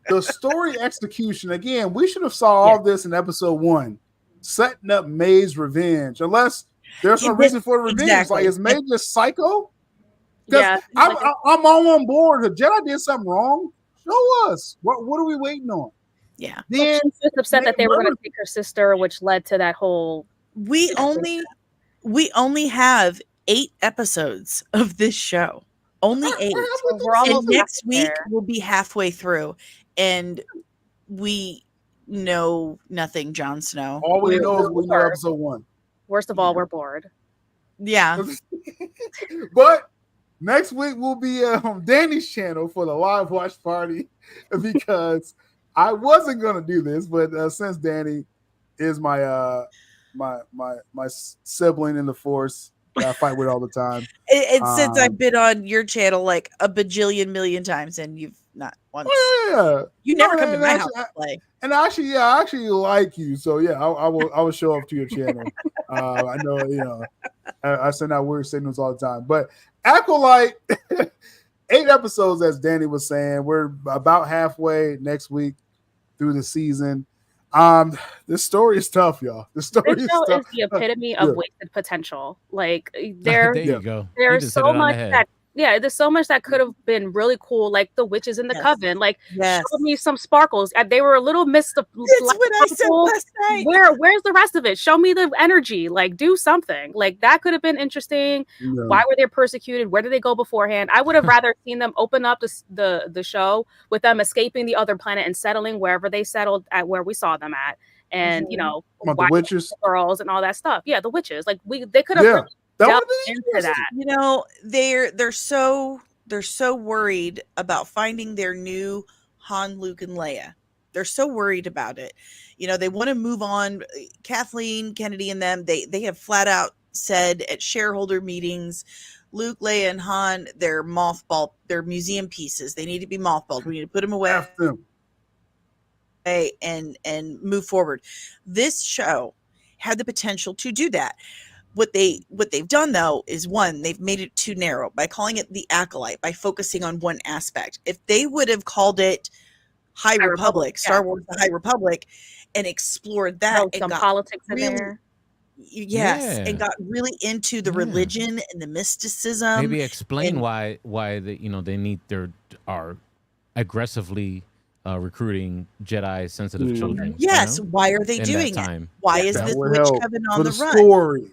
the story execution, again, we should have saw all this in episode 1, setting up May's revenge. Unless there's no reason for the revenge. Exactly. Like, is May just psycho? Yeah, I'm all on board. If Jedi did something wrong, show us. What are we waiting on? Yeah. Then she's just upset that they were going to take her sister, which led to that whole. We only have 8 episodes of this show. Only 8. We're almost and next week there. we'll be halfway through, and we know nothing. Jon Snow. All we know is we know episode 1. Worst of all, we're bored. Yeah. But next week will be Dani's channel for the live watch party, because I wasn't gonna do this, but since Dani is my my sibling in the Force that I fight with all the time, and since I've been on your channel like a bajillion million times, and you've not once. You never come to my house to play. And I actually like you, so yeah, I will show up to your channel. I know, I send out weird signals all the time. But Acolyte, 8 episodes, as Dani was saying. We're about halfway next week through the season. This story is tough, y'all. This show is the epitome of wasted potential. Like there you go. There's so much there's so much that could have been really cool, like the witches in the coven. Like, show me some sparkles. They were a little missed. That's what I said last night. Where's the rest of it? Show me the energy. Like, do something. Like, that could have been interesting. Yeah. Why were they persecuted? Where did they go beforehand? I would have rather seen them open up the show with them escaping the other planet and settling wherever they settled at, where we saw them at, and the witches, the girls, and all that stuff. Yeah, the witches. Like, they could have. Delve into that. They're so worried about finding their new Han, Luke, and Leia. They're so worried about it. They want to move on. Kathleen Kennedy and them, they have flat out said at shareholder meetings, Luke, Leia, and Han, they're mothballed. They're museum pieces. They need to be mothballed. We need to put them away and move forward. This show had the potential to do that. What they've done, though, is one, they've made it too narrow by calling it the Acolyte, by focusing on one aspect. If they would have called it High Republic, Star Wars: The High Republic, and explored that, and some got politics really, in there. Yes, and got really into the religion and the mysticism. Maybe explain why they need are aggressively recruiting Jedi sensitive children. Yes. You know? Why are they In doing that it? time. Why is That this would witch help coven for on the the run? story.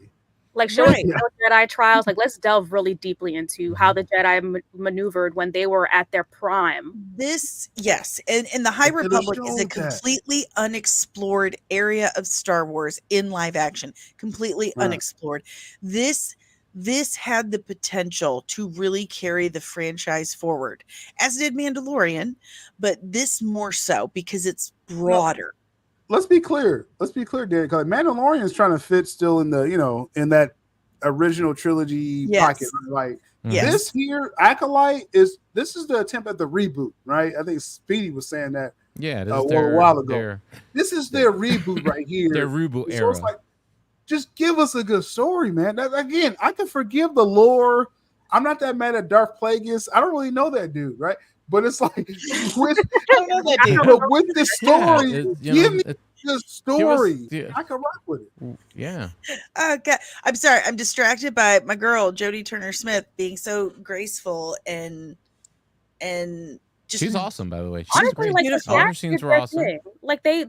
Like showing Right. Jedi trials, like let's delve really deeply into how the Jedi maneuvered when they were at their prime. This, yes, and the High They could've Republic is a showed that. completely unexplored area of Star Wars in live action. Completely Right. unexplored. This had the potential to really carry the franchise forward, as did Mandalorian, but this more so because it's broader. Let's be clear. Dan, because Mandalorian is trying to fit still in the, in that original trilogy Yes. pocket. Like Yes. this here, Acolyte this is the attempt at the reboot, right? I think Speedy was saying that Yeah, this a is their, while ago. their This is their reboot right here. their reboot So era. it's like, just give us a good story, man. Again, I can forgive the lore. I'm not that mad at Darth Plagueis. I don't really know that dude, right? But it's like with the story, give me the story. I can rock with it. Yeah. Okay. I'm sorry. I'm distracted by my girl Jodie Turner-Smith being so graceful and just She's awesome, by the way. She's Honestly, great. like Beautiful. All her scenes were awesome. Like they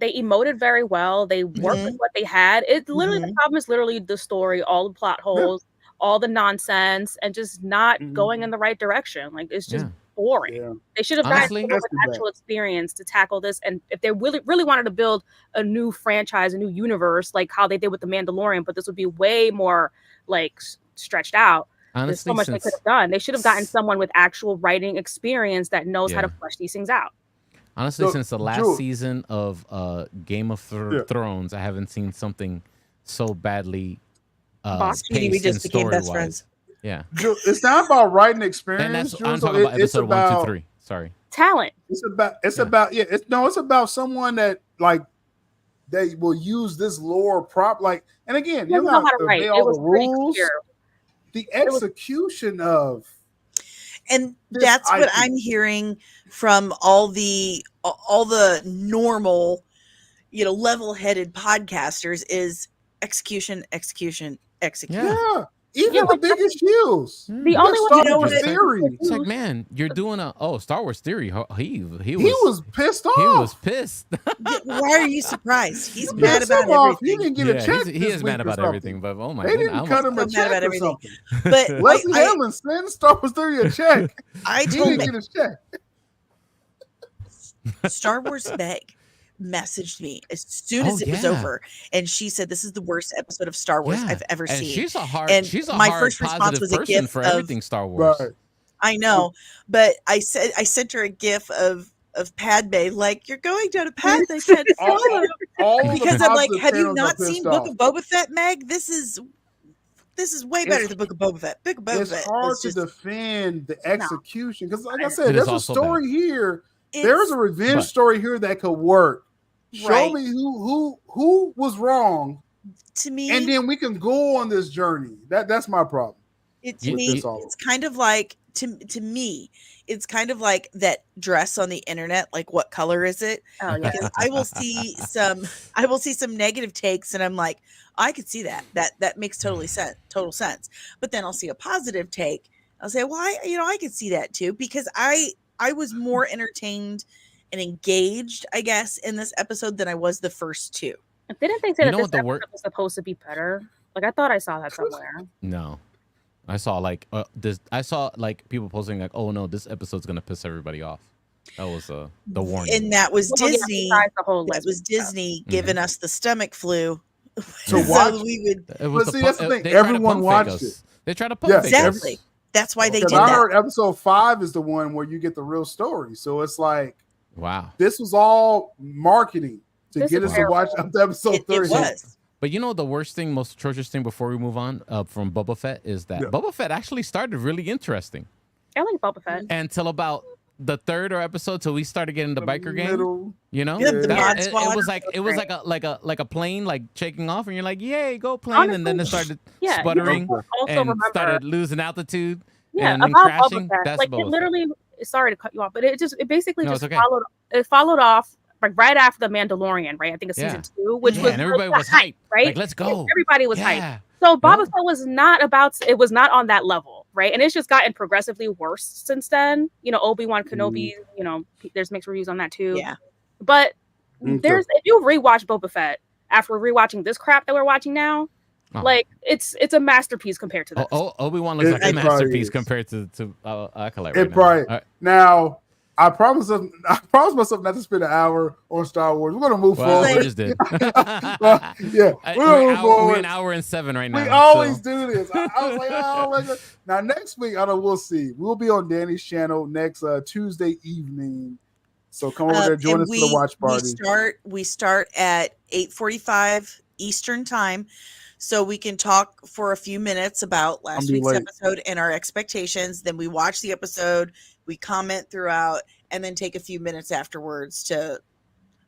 emoted very well. They worked with what they had. It literally the problem is literally the story, all the plot holes, all the nonsense, and just not going in the right direction. Like it's just boring. Yeah. They should have gotten someone with actual experience to tackle this. And if they really wanted to build a new franchise, a new universe, like how they did with the Mandalorian, but this would be way more like stretched out. Honestly, there's so much they could have done. They should have gotten someone with actual writing experience that knows how to flesh these things out. Honestly, since the last season of Game of Thrones, I haven't seen something so badly paced we just became best friends. Yeah. It's not about writing experience. And that's, Drew, I'm talking about episode 1, 2, 3. Sorry. Talent. It's about someone that like they will use this lore prop like, and again, you know how to write. All it was the rules. clear. The execution of, and that's what I'm hearing from all the normal, level-headed podcasters is execution. Yeah. Even the biggest heels. The only one theory. It's like, man, you're doing Star Wars theory. He was pissed off. He was pissed. Why are you surprised? He's mad about everything. He didn't get a check. He is mad about everything. But oh my god, they goodness, didn't cut him a check about or everything. something. But Leslie Hamlin sent Star Wars theory a check. I he told didn't get his check. Star Wars Meg messaged me as soon as it was over, and she said, "This is the worst episode of Star Wars I've ever seen." She's a hard. My first response was a gif for everything Star Wars. Right. I know, but I sent her a gif of Padme, like, you're going down a path I can't follow. Because I'm like, have you not seen Book of Boba Fett, Meg? This is way better than Book of Boba Fett. Book of Boba Fett. It's hard to defend the execution because, like I said, there's a story here. There's a revenge story here that could work. Show me who was wrong to me, and then we can go on this journey. That's my problem. It's kind of like to me, it's kind of like that dress on the internet. Like, what color is it? Oh yeah. Because I will see some negative takes, and I'm like, I could see that. That makes total sense. But then I'll see a positive take. I'll say, well, I could see that too, because I was more entertained and engaged, I guess, in this episode than I was the first two. Didn't they say that this episode was supposed to be better? Like, I thought I saw that somewhere. No, I saw like this. I saw like people posting like, "Oh no, this episode's gonna piss everybody off." That was the warning, and that was Disney. That was Disney giving us the stomach flu. So watch. We would. But see, that's the thing. Everyone watched it. They tried to pump fake exactly. That's why they did that. I heard episode 5 is the one where you get the real story. So it's like, wow, this was all marketing to get us to watch up to episode 30. It was. But the worst thing, most atrocious thing before we move on from Boba Fett is that Boba Fett actually started really interesting. I like Boba Fett. Until about the third or till we started getting the biker gang. It was like a plane like shaking off, and you're like, yay, go plane. Honestly, and then it started sputtering and started losing altitude. Yeah, and then about crashing. Boba Fett. That's like Boba it literally. Sorry to cut you off, but it basically okay. followed off like right after the Mandalorian, right? I think it's season 2, which was and everybody was hyped, right? Like, let's go. Everybody was hyped. So Boba Fett was not on that level. right? And it's just gotten progressively worse since then. You know, Obi-Wan Kenobi, you know, there's mixed reviews on that too. Yeah. But if you rewatch Boba Fett after rewatching this crap that we're watching now, like it's a masterpiece compared to this. Obi-Wan looks like a masterpiece compared to Acolyte right now. Right. Now, I promise myself not to spend an hour on Star Wars. We're gonna move forward. We just did. Yeah, we're an hour and 7 right now. We always do this. I was like, oh my God. Now next week, I don't know. We'll see. We'll be on Dani's channel next Tuesday evening. So come over there, join us for the watch party. We start at 8:45 Eastern time. So we can talk for a few minutes about last week's episode and our expectations. Then we watch the episode, we comment throughout, and then take a few minutes afterwards to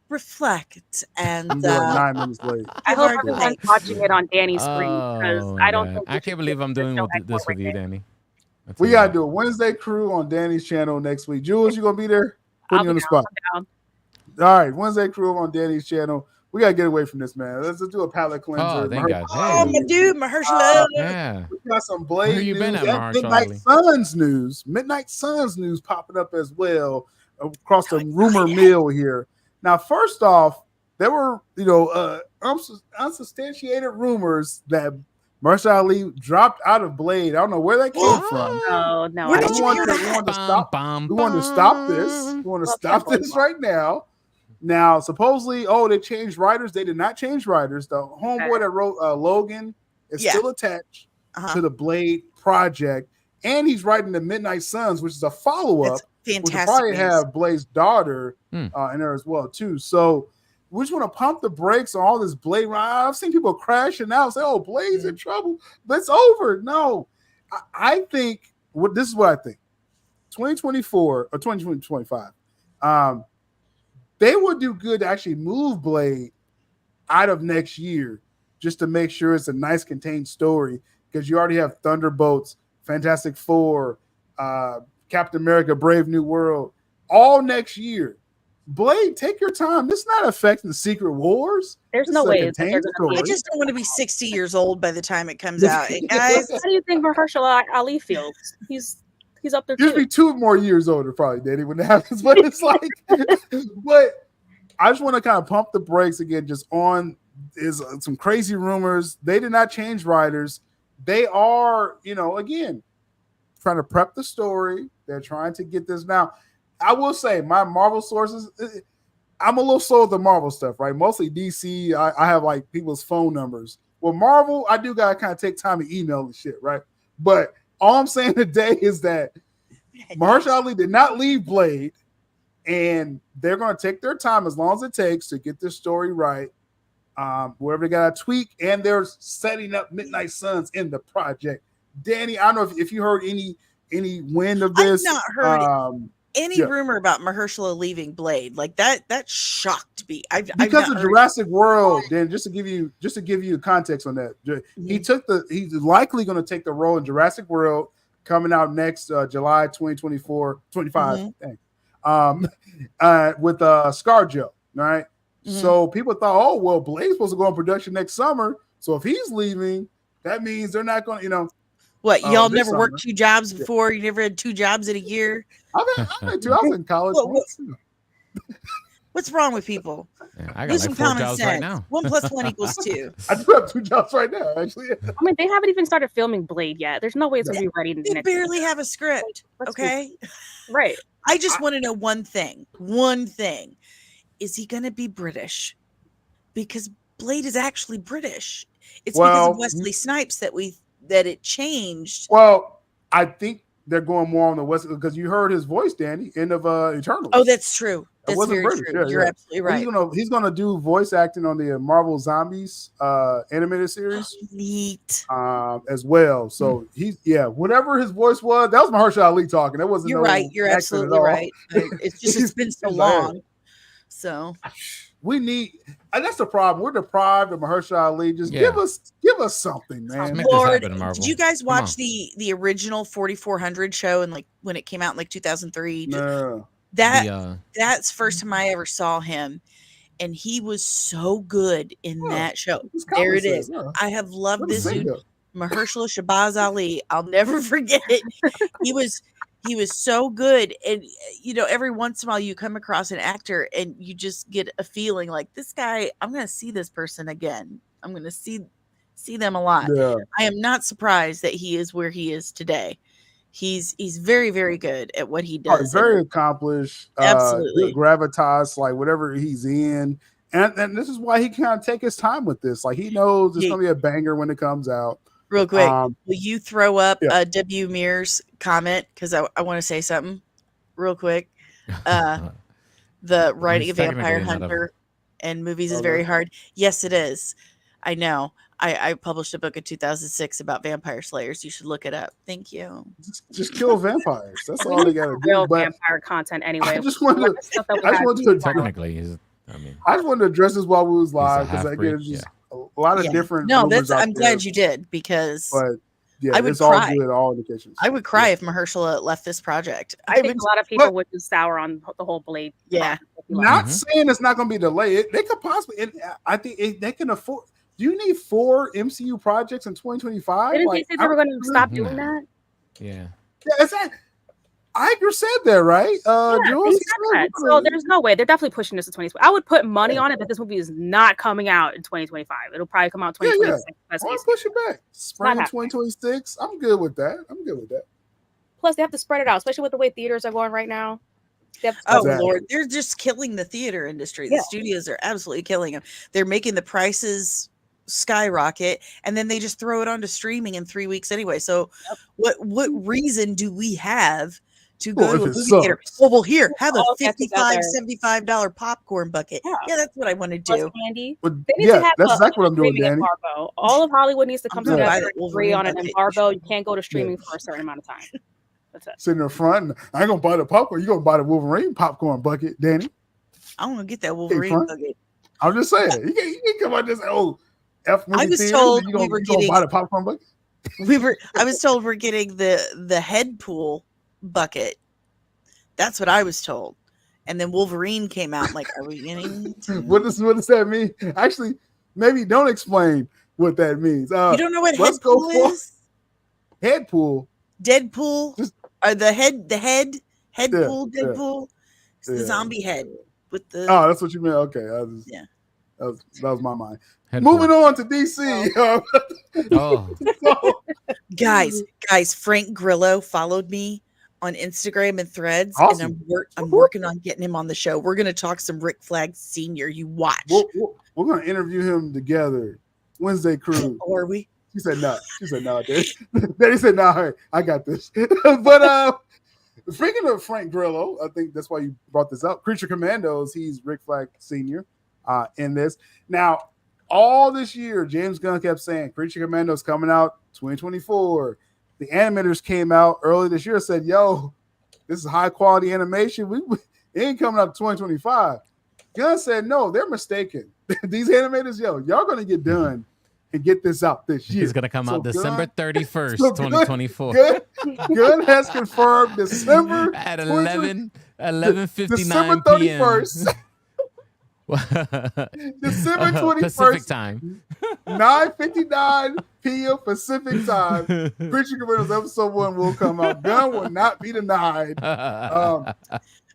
reflect. And 9 minutes late. I hope everyone's watching it on Dani's screen because I don't think I can't believe I'm doing this with you, Dani. We gotta do a Wednesday crew on Dani's channel next week. Jules, you gonna be there? Putting you on the spot. All right, Wednesday crew on Dani's channel. We gotta get away from this, man. Let's do a palate cleanser. Oh, thank God. Oh, my dude, Mahershala. Yeah. We got some Blade Where you news been at, and Midnight Suns news. Midnight Suns news popping up as well across the rumor mill here. Now, first off, there were, unsubstantiated rumors that Mahershala Ali dropped out of Blade. I don't know where that came from. No. Where did you hear that? We want to stop this. We want to stop this right now. Now, supposedly, they changed writers. They did not change writers. The homeboy that wrote Logan is still attached to the Blade project, and he's writing the Midnight Suns, which is a follow-up. Fantastic. Which will probably have Blade's daughter in there as well, too. So we just want to pump the brakes on all this Blade. I've seen people crashing out, say, "Oh, Blade's in trouble," but it's over. No, I think this is what I think. 2024 or 2025. They would do good to actually move Blade out of next year just to make sure it's a nice contained story, because you already have Thunderbolts, Fantastic Four, Captain America, Brave New World, all next year. Blade, take your time. This is not affecting the Secret Wars. There's no way. I just don't want to be 60 years old by the time it comes out. Guys, how do you think Mahershala Ali feels? He's up there too. Just be 2 more years older, probably, Daddy, when that happens. But it's like, but I just want to kind of pump the brakes again, just on some crazy rumors. They did not change writers. They are, again, trying to prep the story. They're trying to get this. Now, I will say my Marvel sources, I'm a little slow with the Marvel stuff, right? Mostly DC. I have like people's phone numbers. Well, Marvel, I do got to kind of take time to email and shit, right? But all I'm saying today is that Mahershala Ali did not leave Blade, and they're going to take their time as long as it takes to get this story right. Wherever they got to tweak, and they're setting up Midnight Suns in the project. Dani, I don't know if you heard any wind of this. I've not heard any rumor about Mahershala leaving Blade. Like that shocked me. Because of Jurassic World. Then just to give you context on that, he's likely going to take the role in Jurassic World coming out next July 2024, 25. With ScarJo, right? So people thought, Blade's supposed to go in production next summer. So if he's leaving, that means they're not going to, What, y'all never worked 2 jobs before? You never had 2 jobs in a year? I had 2. I was in college. What's wrong with people? Yeah, I got like 4 jobs right now. 1 + 1 = 2. I do have 2 jobs right now, actually. I mean, they haven't even started filming Blade yet. There's no way it's going to be ready. They barely have a script, okay? Right. I just want to know one thing. Is he going to be British? Because Blade is actually British. It's because of Wesley Snipes that it changed. Well, I think they're going more on the West, because you heard his voice, Dani, end of Eternals. Oh, that's true. That's very British. true. You're absolutely right. He's gonna do voice acting on the Marvel Zombies animated series. Neat. As well. So whatever his voice was, that was Mahershala Ali talking. That wasn't. You're right. You're absolutely right. It's just it's been so long. So we need, and that's the problem. We're deprived of Mahershala Ali. Just give us something, man. Lord, did you guys watch the original 4400 show and like when it came out in like 2003? No. That's first time I ever saw him, and he was so good in that show. There it is. I have loved this dude. Mahershala Shabazz Ali. I'll never forget it. He was so good. And every once in a while you come across an actor and you just get a feeling like, this guy, I'm going to see this person again. I'm going to see them a lot. Yeah. I am not surprised that he is where he is today. He's very, very good at what he does. Very accomplished. Absolutely. Good gravitas, like whatever he's in. And this is why he kind of take his time with this. Like he knows it's going to be a banger when it comes out. Real quick, will you throw up W. Mears' comment? Because I want to say something real quick. The writing of Vampire Hunter and movies is very hard. Yes, it is. I know. I published a book in 2006 about vampire slayers. You should look it up. Thank you. Just kill vampires. That's all they got to do. Real vampire content anyway. I just wanted to technically. I just wanted to address this while we was live because again, it's just a lot of different. No, I'm glad you did because. But I would it's cry. all good. All indications. I would cry if Mahershala left this project. I think a lot of people would just sour on the whole Blade. Yeah, not saying it's not going to be delayed. They could possibly. I think they can afford. Do you need 4 MCU projects in 2025? Didn't they say they were going to stop doing that? Yeah. Yeah, is that? Iger said that, right? Jules said that. So there's no way. They're definitely pushing this to 2020. I would put money on it, but this movie is not coming out in 2025. It'll probably come out in 2026. I'll push it back. Spring 2026. I'm good with that. Plus, they have to spread it out, especially with the way theaters are going right now. Lord, they're just killing the theater industry. The studios are absolutely killing them. They're making the prices skyrocket, and then they just throw it onto streaming in 3 weeks anyway. So, what reason do we have to go to a movie theater? Oh, well, here, have a $75 popcorn bucket. Yeah, that's what I want to do. Candy. That's exactly what I'm doing, Dani. Embargo. All of Hollywood needs to come together and agree on an embargo. You can't go to streaming for a certain amount of time. That's it. Sitting in front, and I ain't gonna buy the popcorn. You gonna buy the Wolverine popcorn bucket, Dani? I'm gonna get that Wolverine bucket. I'm just saying, you can't come out this I was told we were getting buy the popcorn bucket. I was told we're getting the head pool bucket. That's what I was told. And then Wolverine came out. Like, are we getting? What does that mean? Actually, maybe don't explain what that means. You don't know what head pool is? Head pool. Deadpool. The head pool. Deadpool. It's the zombie head with the. Oh, that's what you meant. Okay, that was my mind. Moving on to DC. Guys, Frank Grillo followed me on Instagram and Threads, awesome. And I'm working on getting him on the show. We're gonna talk some Rick Flag Sr. You watch. We're gonna interview him together. Wednesday crew. Or are we? She said no. Daddy said no. Hey, I got this. But speaking of Frank Grillo, I think that's why you brought this up. Creature Commandos. He's Rick Flag Sr. In this now. All this year, James Gunn kept saying Creature Commandos coming out 2024. The animators came out early this year and said, yo, this is high quality animation. It ain't coming out 2025. Gunn said, no, they're mistaken. These animators, y'all going to get done and get this out this year. It's going to come out December 31st, 2024. Gunn has confirmed December at 11:59 December 31st. December 21st, Pacific time, 9:59 p.m. Pacific time. Creature Commandos episode 1 will come out. Gunn will not be denied.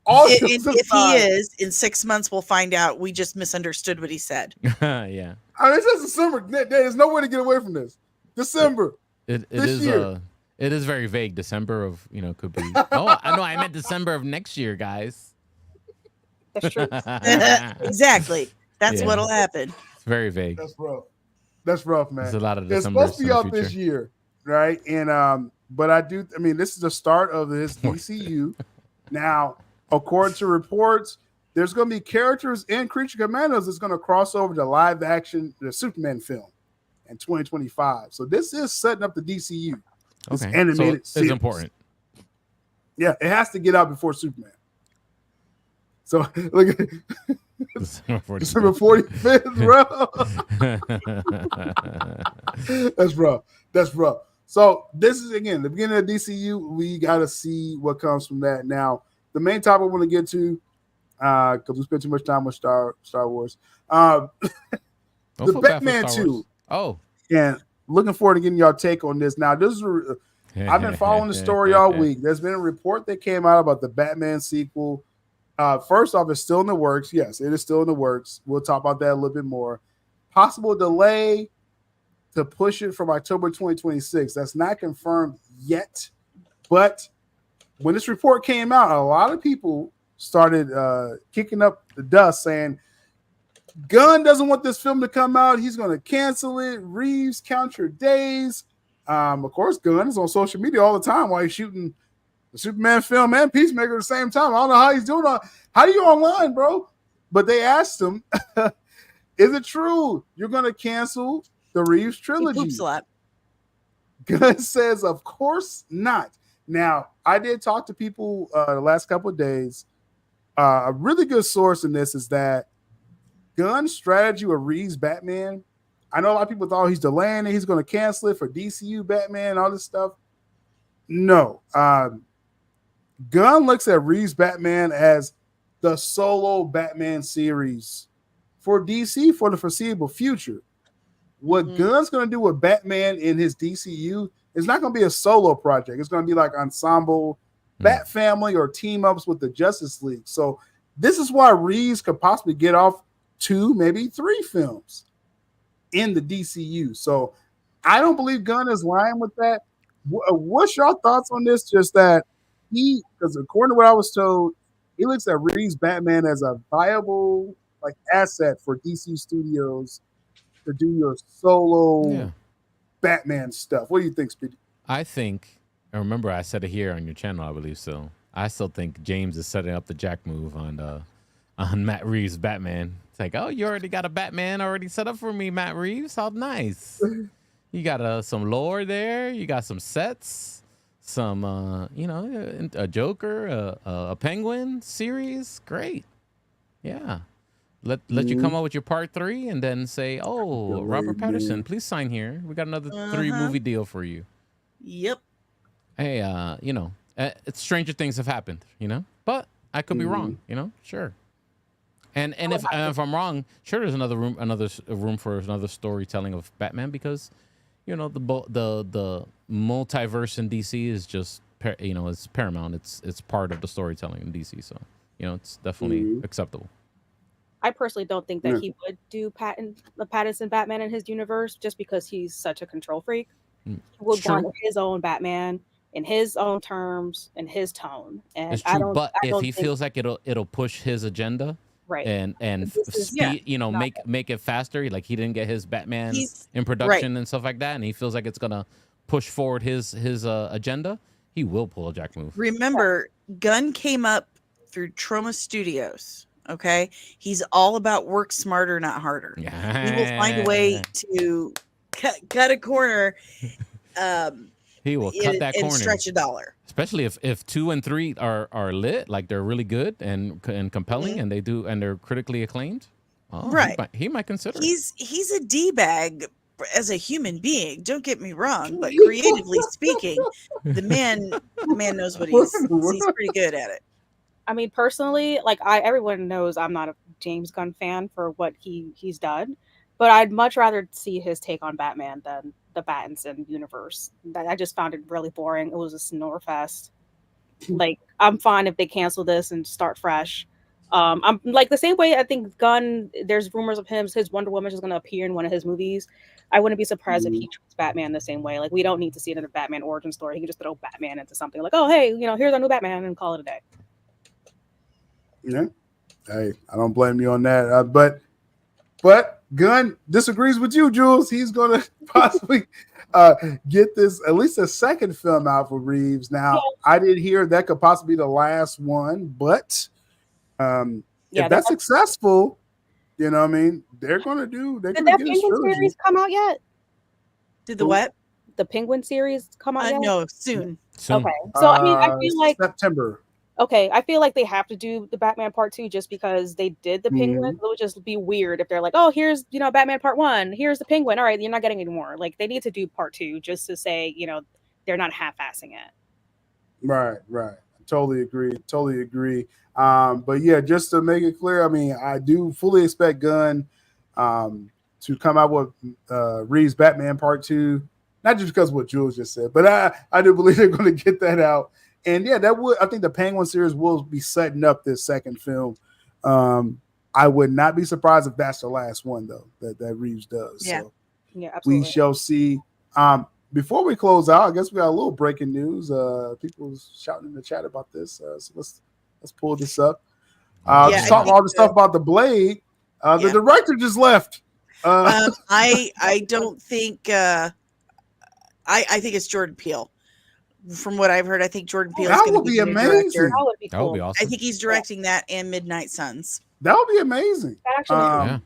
If he is, in 6 months, we'll find out. We just misunderstood what he said. Yeah, I mean, it says December. There's no way to get away from this. December. It is very vague. December of could be. Oh, I know. I meant December of next year, guys. That's true. Exactly. That's what'll happen. It's very vague. That's rough, man. There's a lot of it's supposed to be out this year, right? And but I mean, this is the start of this DCU. Now, according to reports, there's going to be characters in Creature Commandos that's going to cross over to live action, the Superman film in 2025. So this is setting up the DCU. This animated so it's important. Yeah, it has to get out before Superman. So look at December 45th, bro. That's rough. So this is again the beginning of DCU. We got to see what comes from that. Now, the main topic I want to get to, because we spent too much time with Star Wars. The Batman 2. Oh, and looking forward to getting y'all take on this. Now, this is I've been following the story all week. There's been a report that came out about the Batman sequel. First off, it's still in the works. Yes, it is still in the works. We'll talk about that a little bit more. Possible delay to push it from October 2026. That's not confirmed yet. But when this report came out, a lot of people started kicking up the dust saying, Gunn doesn't want this film to come out. He's going to cancel it. Reeves, count your days. Of course, Gunn is on social media all the time while he's shooting the Superman film and Peacemaker at the same time. I don't know how he's doing it. How are you online, bro? But they asked him, is it true you're going to cancel the Reeves trilogy? He poops a lot. Gunn says, of course not. Now, I did talk to people the last couple of days. A really good source in this is that Gunn's strategy with Reeves Batman, I know a lot of people thought he's delaying it. He's going to cancel it for DCU Batman, all this stuff. No. Gunn looks at Reeves Batman as the solo Batman series for DC for the foreseeable future. What Gunn's going to do with Batman in his DCU is not going to be a solo project. It's going to be like ensemble Bat Family or team ups with the Justice League. So this is why Reeves could possibly get off 2, maybe 3 films in the DCU. So I don't believe Gunn is lying with that. What's your thoughts on this? Just that because according to what I was told, he looks at Reeves Batman as a viable like asset for DC Studios to do your solo Batman stuff. What do you think, Speedy? I think, I remember I said it here on your channel, I believe so. I still think James is setting up the Jack move on Matt Reeves' Batman. It's like, oh, you already got a Batman already set up for me, Matt Reeves. How nice. You got some lore there. You got some sets, some, a Joker, a Penguin series. Great. Yeah. Let you come up with your part 3 and then say, oh, Robert Pattinson, please sign here. We got another 3-movie deal for you. Yep. Hey, it's stranger things have happened, but I could be wrong, sure. And if I'm wrong, sure, there's another room for another storytelling of Batman because, the multiverse in DC is just, it's paramount. It's part of the storytelling in DC. So, it's definitely acceptable. I personally don't think that he would do the Pattinson Batman in his universe just because he's such a control freak. He would want his own Batman in his own terms and his tone. And it's true, but if he feels like it'll push his agenda, right, and speed, make it faster. Like he didn't get his Batman in production and stuff like that, and he feels like it's gonna push forward his agenda. He will pull a Jack move. Remember, Gunn came up through Troma Studios. Okay, he's all about work smarter, not harder. He will find a way to cut a corner. He will cut that corner and stretch a dollar. Especially if 2 and 3 are lit, like they're really good and compelling, and they're critically acclaimed. Oh, right, he might consider. He's a d-bag as a human being. Don't get me wrong, but creatively speaking, the man knows what he's pretty good at it. I mean, personally, like everyone knows I'm not a James Gunn fan for what he's done, but I'd much rather see his take on Batman than the Pattinson universe. I just found it really boring. It was a snore fest. Like, I'm fine if they cancel this and start fresh. I'm like the same way I think Gunn, there's rumors of his Wonder Woman is going to appear in one of his movies. I wouldn't be surprised if he treats Batman the same way. Like, we don't need to see another Batman origin story. He can just throw Batman into something like, oh, hey, here's our new Batman and call it a day. Yeah, hey, I don't blame you on that. But Gunn disagrees with you, Jules. He's going to possibly get this at least a second film out for Reeves. Now, I did hear that could possibly be the last one, but if that's successful, they're going to do. Did that Penguin series come out yet? Did the what? The Penguin series come out yet? No, soon. Okay, so I mean, I feel like September. Okay, I feel like they have to do the Batman Part 2 just because they did the Penguin. It would just be weird if they're like, oh, here's, Batman Part 1. Here's the Penguin. All right, you're not getting any more. Like, they need to do Part 2 just to say, they're not half-assing it. Right. Totally agree. But yeah, just to make it clear, I mean, I do fully expect Gunn to come out with Reeves Batman Part 2. Not just because of what Jules just said, but I do believe they're going to get that out. And yeah, I think the Penguin series will be setting up this second film. I would not be surprised if that's the last one though that Reeves does. Yeah. So Yeah, absolutely. we shall see. Before we close out, I guess we got a little breaking news. People shouting in the chat about this. So let's pull this up. Just talk all the stuff about the Blade. The director just left. I don't think. I think it's Jordan Peele. From what I've heard, I think Jordan Peele is going to be amazing. Director. That would be cool. That would be awesome. I think he's directing that and Midnight Suns. That would be amazing. Actually,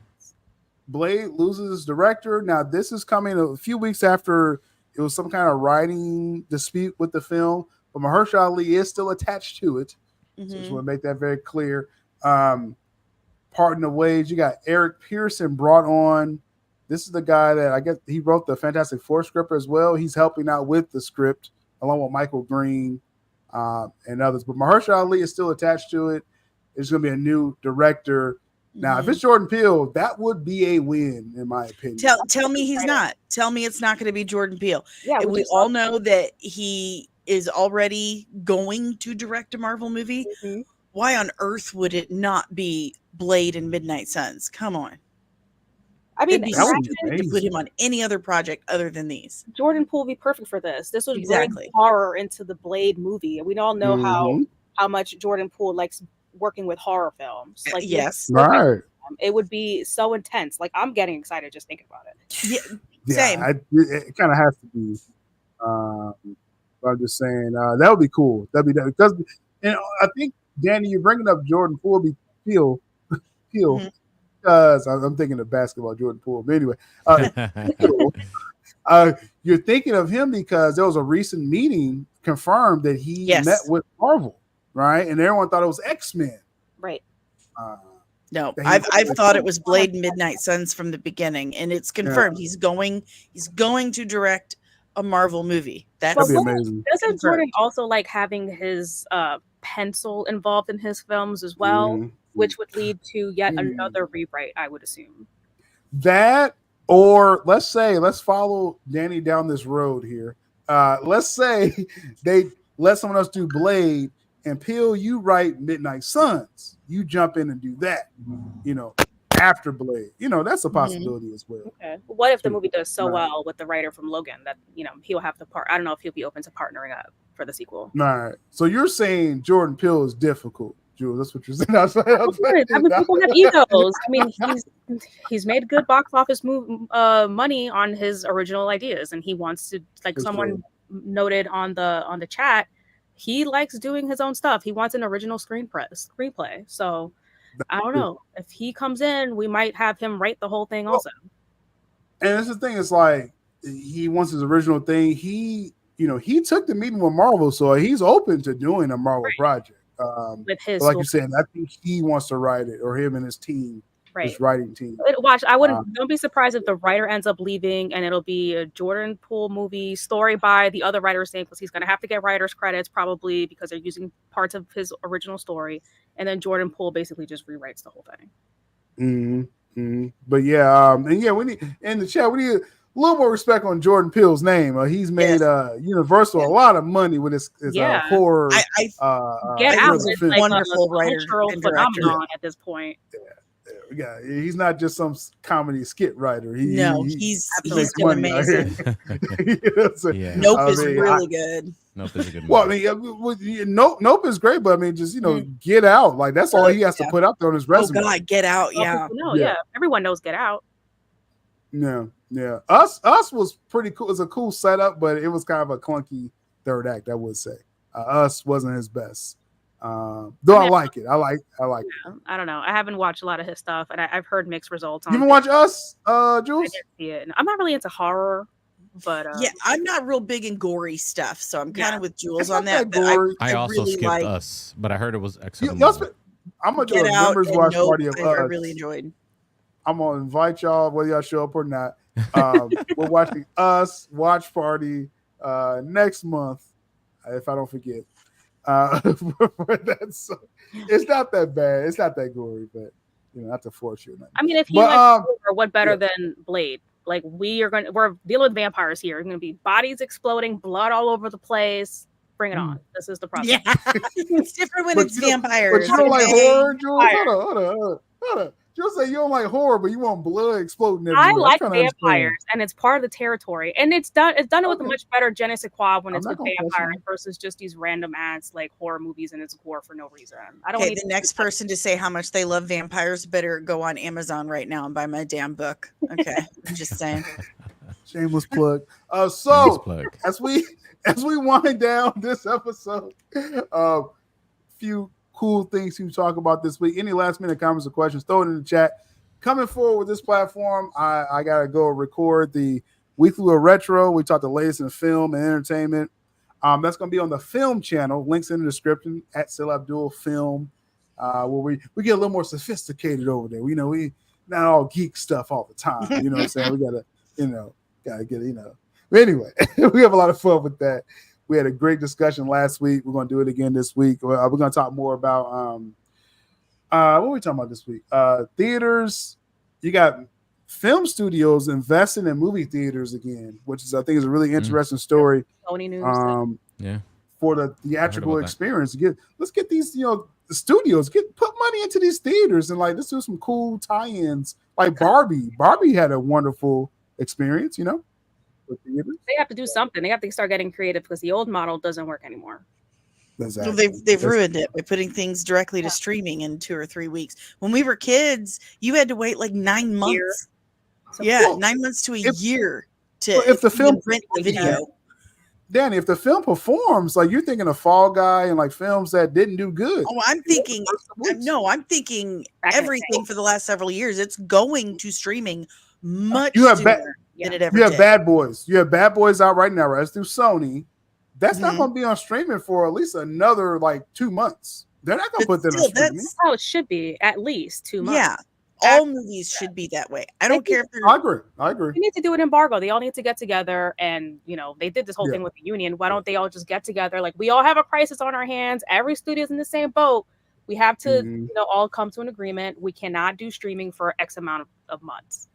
Blade loses his director. Now, this is coming a few weeks after it was some kind of writing dispute with the film, but Mahershala Ali is still attached to it. So just want to make that very clear. Parting the ways, you got Eric Pearson brought on. This is the guy that I guess he wrote the Fantastic Four script as well. He's helping out with the script along with Michael Green and others. But Mahershala Ali is still attached to it. It's going to be a new director. Now, if it's Jordan Peele, that would be a win, in my opinion. Tell me he's not. Tell me it's not going to be Jordan Peele. Yeah, we all know that he is already going to direct a Marvel movie. Why on earth would it not be Blade and Midnight Suns? Come on. I mean, It'd be stupid to put him on any other project other than these. Jordan Peele would be perfect for this. This would Exactly. bring horror into the Blade movie. We all know how much Jordan Peele likes working with horror films. Like yes, right. It would be so intense. Like I'm getting excited just thinking about it. Same. It kind of has to be. I'm just saying that would be cool. That'd be that because, I think Danny, you're bringing up Jordan Peele, because I'm thinking of basketball, Jordan Poole. But anyway, you're thinking of him because there was a recent meeting confirmed that he met with Marvel, right? And everyone thought it was X-Men. Right. No, I've thought it was Blade and Midnight Suns from the beginning, and it's confirmed he's going to direct a Marvel movie. That'd be amazing. Doesn't Jordan also like having his pencil involved in his films as well? Which would lead to yet another rewrite, I would assume. That, or let's follow Danny down this road here. Let's say they let someone else do Blade, and Peele, you write Midnight Suns. You jump in and do that, after Blade. That's a possibility as well. Okay. What if the movie does so well with the writer from Logan that, he'll have to I don't know if he'll be open to partnering up for the sequel. All right. So you're saying Jordan Peele is difficult. Jules, that's what you're saying. People have egos. I mean, he's made good box office money on his original ideas, and he wants to, like someone noted on the chat, he likes doing his own stuff. He wants an original screenplay. So I don't know if he comes in, we might have him write the whole thing also. And that's the thing. It's like he wants his original thing. He took the meeting with Marvel, so he's open to doing a Marvel project. With his like you said, I think he wants to write it, or him and his team, his writing team. Watch, don't be surprised if the writer ends up leaving and it'll be a Jordan Peele movie, story by the other writer's name, because he's going to have to get writer's credits probably because they're using parts of his original story, and then Jordan Peele basically just rewrites the whole thing. But we need in the chat. We need a little more respect on Jordan Peele's name. He's made Universal a lot of money with his horror. Get Out is like wonderful a cultural phenomenon at this point. Yeah, he's not just some comedy skit writer. He's been amazing. Nope is really good. Nope is a good movie. Well, I mean, Nope is great, but I mean, just Get Out, like that's all he has to put out there on his resume. Oh God, Get Out, everyone knows Get Out. Yeah. Us was pretty cool. It was a cool setup, but it was kind of a clunky third act, I would say. Us wasn't his best. Though I like it. I like it. I don't know. I haven't watched a lot of his stuff, and I've heard mixed results on it. You even watch Us, Jules? I didn't see it. I'm not really into horror, but I'm not real big in gory stuff, so I'm kind of with Jules on that. I also really skipped Us, but I heard it was excellent. I'm gonna do a members watch party of Us. I really enjoyed. I'm gonna invite y'all, whether y'all show up or not. We're watching Us watch party next month, if I don't forget. It's not that bad. It's not that gory, but not to force you. I mean, if you like, what better than Blade? Like we're dealing with vampires here. It's gonna be bodies exploding, blood all over the place. Bring it on. This is the process. Yeah, it's different when it's vampires. But you don't like horror, Jules? Hold on. Just say you don't like horror, but you want blood exploding everywhere. I like vampires, and it's part of the territory. And it's done with a much better je ne sais quoi when it's with vampires versus just these random ass like horror movies and it's gore for no reason. I don't need the next person to say how much they love vampires better go on Amazon right now and buy my damn book. Okay, I'm just saying. Shameless plug. As we wind down this episode, few cool things to talk about this week. Any last minute comments or questions, throw it in the chat. Coming forward with this platform, I gotta go record the weekly retro. We talked the latest in film and entertainment. That's gonna be on the film channel. Links in the description at SYL ABDUL Film. Where we get a little more sophisticated over there. We not all geek stuff all the time. You know what I'm saying? We gotta get But anyway, we have a lot of fun with that. We had a great discussion last week. We're going to do it again this week. We're going to talk more about what are we talking about this week? Theaters. You got film studios investing in movie theaters again, which is I think is a really interesting story. Sony news. For the theatrical experience. Let's get these the studios put money into these theaters and let's do some cool tie-ins like Barbie. Barbie had a wonderful experience, They have to do something. They have to start getting creative because the old model doesn't work anymore. Exactly. Well, they've ruined it by putting things directly to streaming in 2 or 3 weeks. When we were kids, you had to wait like 9 months. 9 months to a year to if the film rent the video. Danny, if the film performs, you're thinking of Fall Guy and films that didn't do good. Oh, I'm thinking everything for the last several years. It's going to streaming much sooner. You have Bad Boys. You have Bad Boys out right now, right? It's through Sony. That's not going to be on streaming for at least another 2 months. They're not going to put that on streaming. That's how it should be, at least 2 months. Yeah, all movies should be that way. I don't care if they're. I agree. We need to do an embargo. They all need to get together, and they did this whole thing with the union. Why don't they all just get together? We all have a crisis on our hands. Every studio's in the same boat. We have to, all come to an agreement. We cannot do streaming for X amount of months.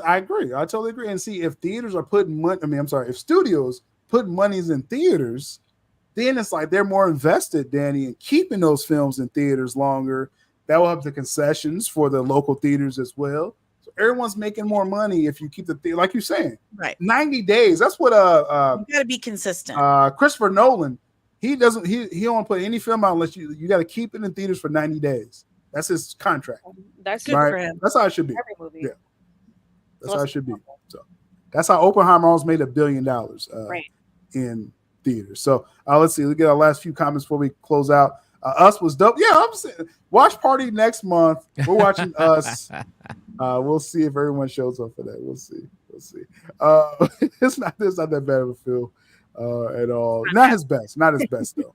I agree. I totally agree. And see, if theaters are putting money, if studios put monies in theaters, then it's they're more invested, Danny, in keeping those films in theaters longer. That will have the concessions for the local theaters as well. So everyone's making more money if you keep the theater, like you're saying. Right. 90 days. That's what you gotta be consistent. Christopher Nolan, he don't put any film out unless you got to keep it in theaters for 90 days. That's his contract. That's good for him. That's how it should be. Every movie. Yeah. That's how it should be. So that's how Oppenheimer almost made $1 billion in theaters. So let's see. Let's get our last few comments before we close out. Us was dope. Yeah, I'm saying watch party next month. We're watching Us. We'll see if everyone shows up for that. We'll see. It's not that bad of a film at all. Not his best though.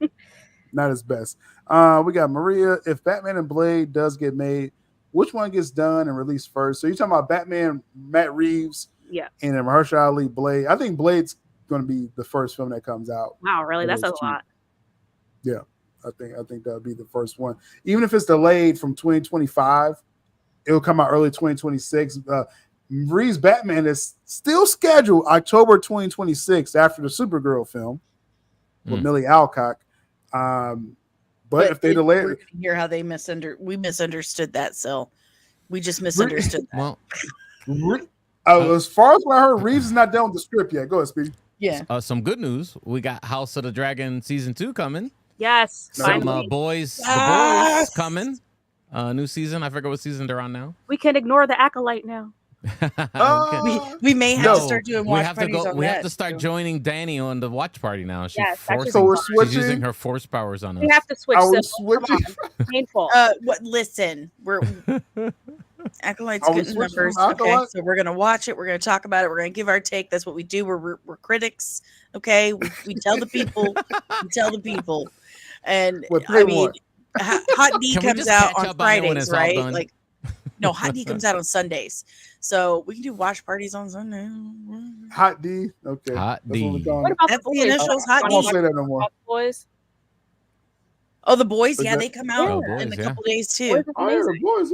Not his best. We got Maria. If Batman and Blade does get made, which one gets done and released first? So you're talking about Batman, Matt Reeves, and then Mahershala Ali, Blade. I think Blade's going to be the first film that comes out. Wow, really? That's a lot. Yeah, I think that would be the first one. Even if it's delayed from 2025, it'll come out early 2026. Reeves' Batman is still scheduled October 2026 after the Supergirl film with Millie Alcock. But if they delay it, hear how they misunderstood that. So we just misunderstood that. Well, as far as what I heard, Reeves is not done with the script yet. Go ahead, Speedy. Yeah. Some good news. We got House of the Dragon season 2 coming. Yes. Some boys, the boys coming. New season. I forget what season they're on now. We can ignore the Acolyte now. We may have to start doing watch parties on we that. have to start joining Dani on the watch party now. She's switching. She's using her force powers on us. We have to switch. Switching. Painful. Listen, we're Acolyte's good numbers. Okay, so we're gonna watch it. We're gonna talk about it. We're gonna give our take. That's what we do. We're critics. Okay, we tell the people. We tell the people. And Hot D comes out on Fridays, right? No, Hot D comes out on Sundays. So we can do watch parties on Sunday. Hot D. Okay. Hot D. What about the initials? Hot D. I won't say that no more. Boys. Oh, the boys, But yeah, that- they come out Oh, Boys, in a yeah. couple days Boys too. is Oh yeah, the amazing. boys,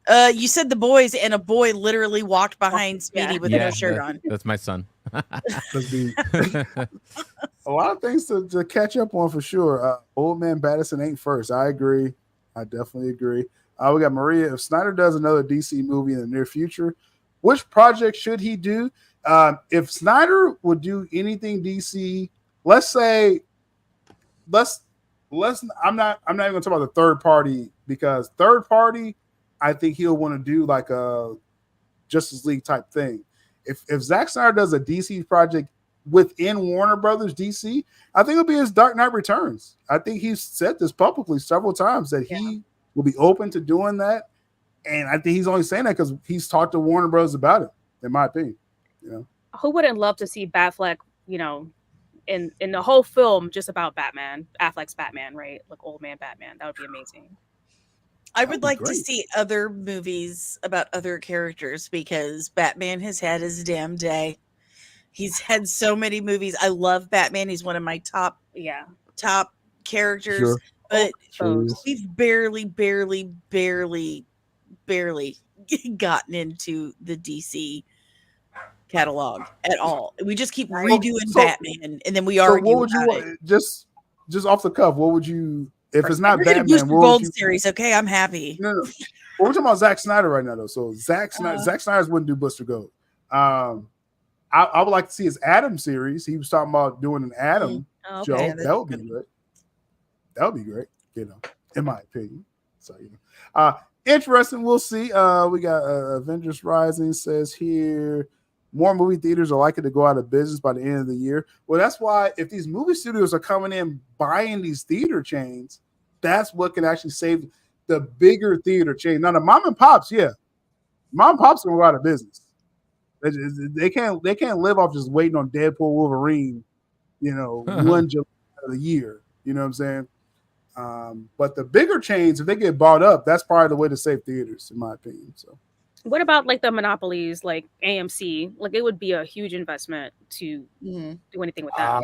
yeah. You said the boys, and a boy literally walked behind Speedy Yeah. with Yeah, no shirt on. that's my son. Let's be a lot of things to catch up on for sure. Old Man Battison ain't first. I agree. I definitely agree. We got Maria. If Snyder does another DC movie in the near future, which project should he do? If Snyder would do anything DC, let's say, I'm not even gonna talk about the third party, because third party, I think he'll want to do like a Justice League type thing. If Zack Snyder does a DC project within Warner Brothers DC, I think it'll be his Dark Knight Returns. I think he's said this publicly several times that he will be open to doing that, and I think he's only saying that because he's talked to Warner Bros. About it. In my opinion, Who wouldn't love to see Batfleck, in the whole film just about Batman, Affleck's Batman, right? Like old man Batman. That would be amazing. I would like to great. see other movies about other characters, because Batman has had his damn day. He's had so many movies. I love Batman. He's one of my top characters. Sure. But True. we've barely gotten into the DC catalog at all. We just keep redoing Batman, and then we argue what would you about it. want? Just off the cuff, what would you, if it's not We're gonna Batman? boost the What Gold would you, series, okay? I'm happy. no. Well, we're talking about Zack Snyder right now, though. So Zack Snyder's wouldn't do Booster Gold. I would like to see his Adam series. He was talking about doing an Adam show. Yeah, That would be great. That would be great, in my opinion. So, interesting. We'll see. We got Avengers Rising says here, more movie theaters are likely to go out of business by the end of the year. Well, that's why if these movie studios are coming in buying these theater chains, that's what can actually save the bigger theater chain. Now, the mom and pops, mom and pops gonna go out of business. They can't live off just waiting on Deadpool, Wolverine, 1 July of the year. You know what I'm saying? But the bigger chains, if they get bought up, that's probably the way to save theaters, in my opinion. So, What about like the monopolies, like AMC? Like it would be a huge investment to do anything with that.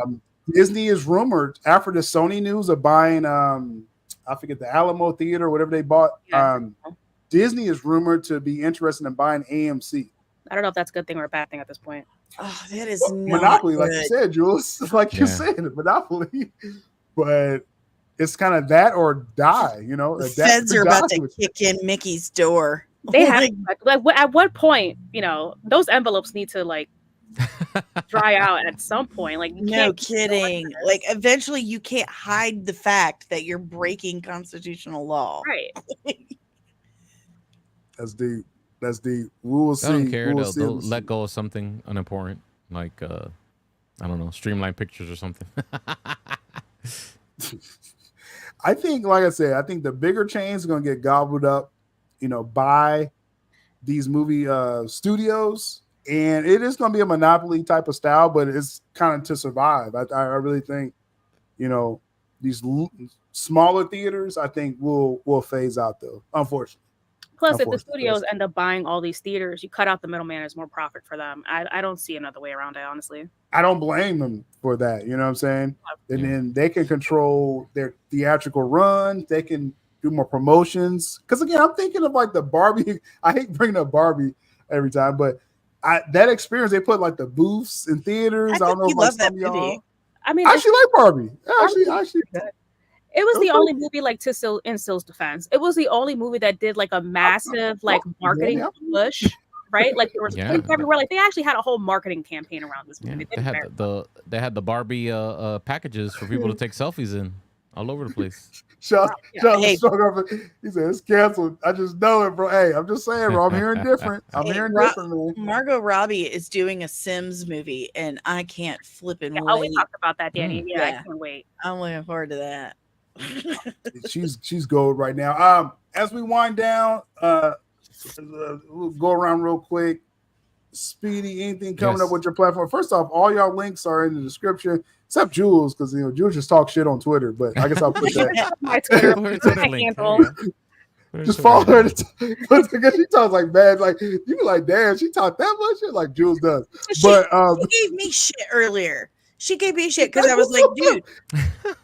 Disney is rumored after the Sony news of buying, I forget, the Alamo Theater, whatever they bought. Yeah. Disney is rumored to be interested in buying AMC. I don't know if that's a good thing or a bad thing at this point. Oh, that is Monopoly, not like you said, Jules. Like you said, Monopoly. But it's kind of that or die. The feds are about to kick in Mickey's door. They have at what point, those envelopes need to like dry out at some point. Like no kidding. Like eventually you can't hide the fact that you're breaking constitutional law. Right. That's deep. That's deep. We will see. I don't care. We'll They'll let go of something unimportant, like I don't know, Streamline Pictures or something. I think, like I said, I think the bigger chains are going to get gobbled up, by these movie studios, and it is going to be a monopoly type of style, but it's kind of to survive. I really think, these smaller theaters, I think will phase out though, unfortunately. Plus, if the studios end up buying all these theaters, you cut out the middleman. It's more profit for them. I don't see another way around it, honestly. I don't blame them for that. You know what I'm saying? And then they can control their theatrical run. They can do more promotions. Because again, I'm thinking of like the Barbie. I hate bringing up Barbie every time, but that experience, they put like the booths in theaters. I don't know if love that some of movie. y'all. I mean, I actually like Barbie. Actually. It was the only movie, like, to Syl's defense, it was the only movie that did like a massive like marketing push, right? Like there was everywhere. Like they actually had a whole marketing campaign around this movie. They had the Barbie packages for people to take selfies in all over the place. Shout he said it's canceled. I just know it, bro. Hey, I'm just saying, bro. I'm hearing different. Different, man. Margot Robbie is doing a Sims movie, and I can't flip and wait. Oh, we talked about that, Danny. Yeah, I can't wait. I'm looking forward to that. she's gold right now. As we wind down, we'll go around real quick. Speedy, anything coming up with your platform? First off, all y'all links are in the description, except Jules, because Jules just talks shit on Twitter. But I guess I'll put that. My Twitter handle. Just follow her because she talks like bad. Like you be like, damn, she talked that much shit like Jules does. But she gave me shit earlier. She gave me shit because I was like, dude,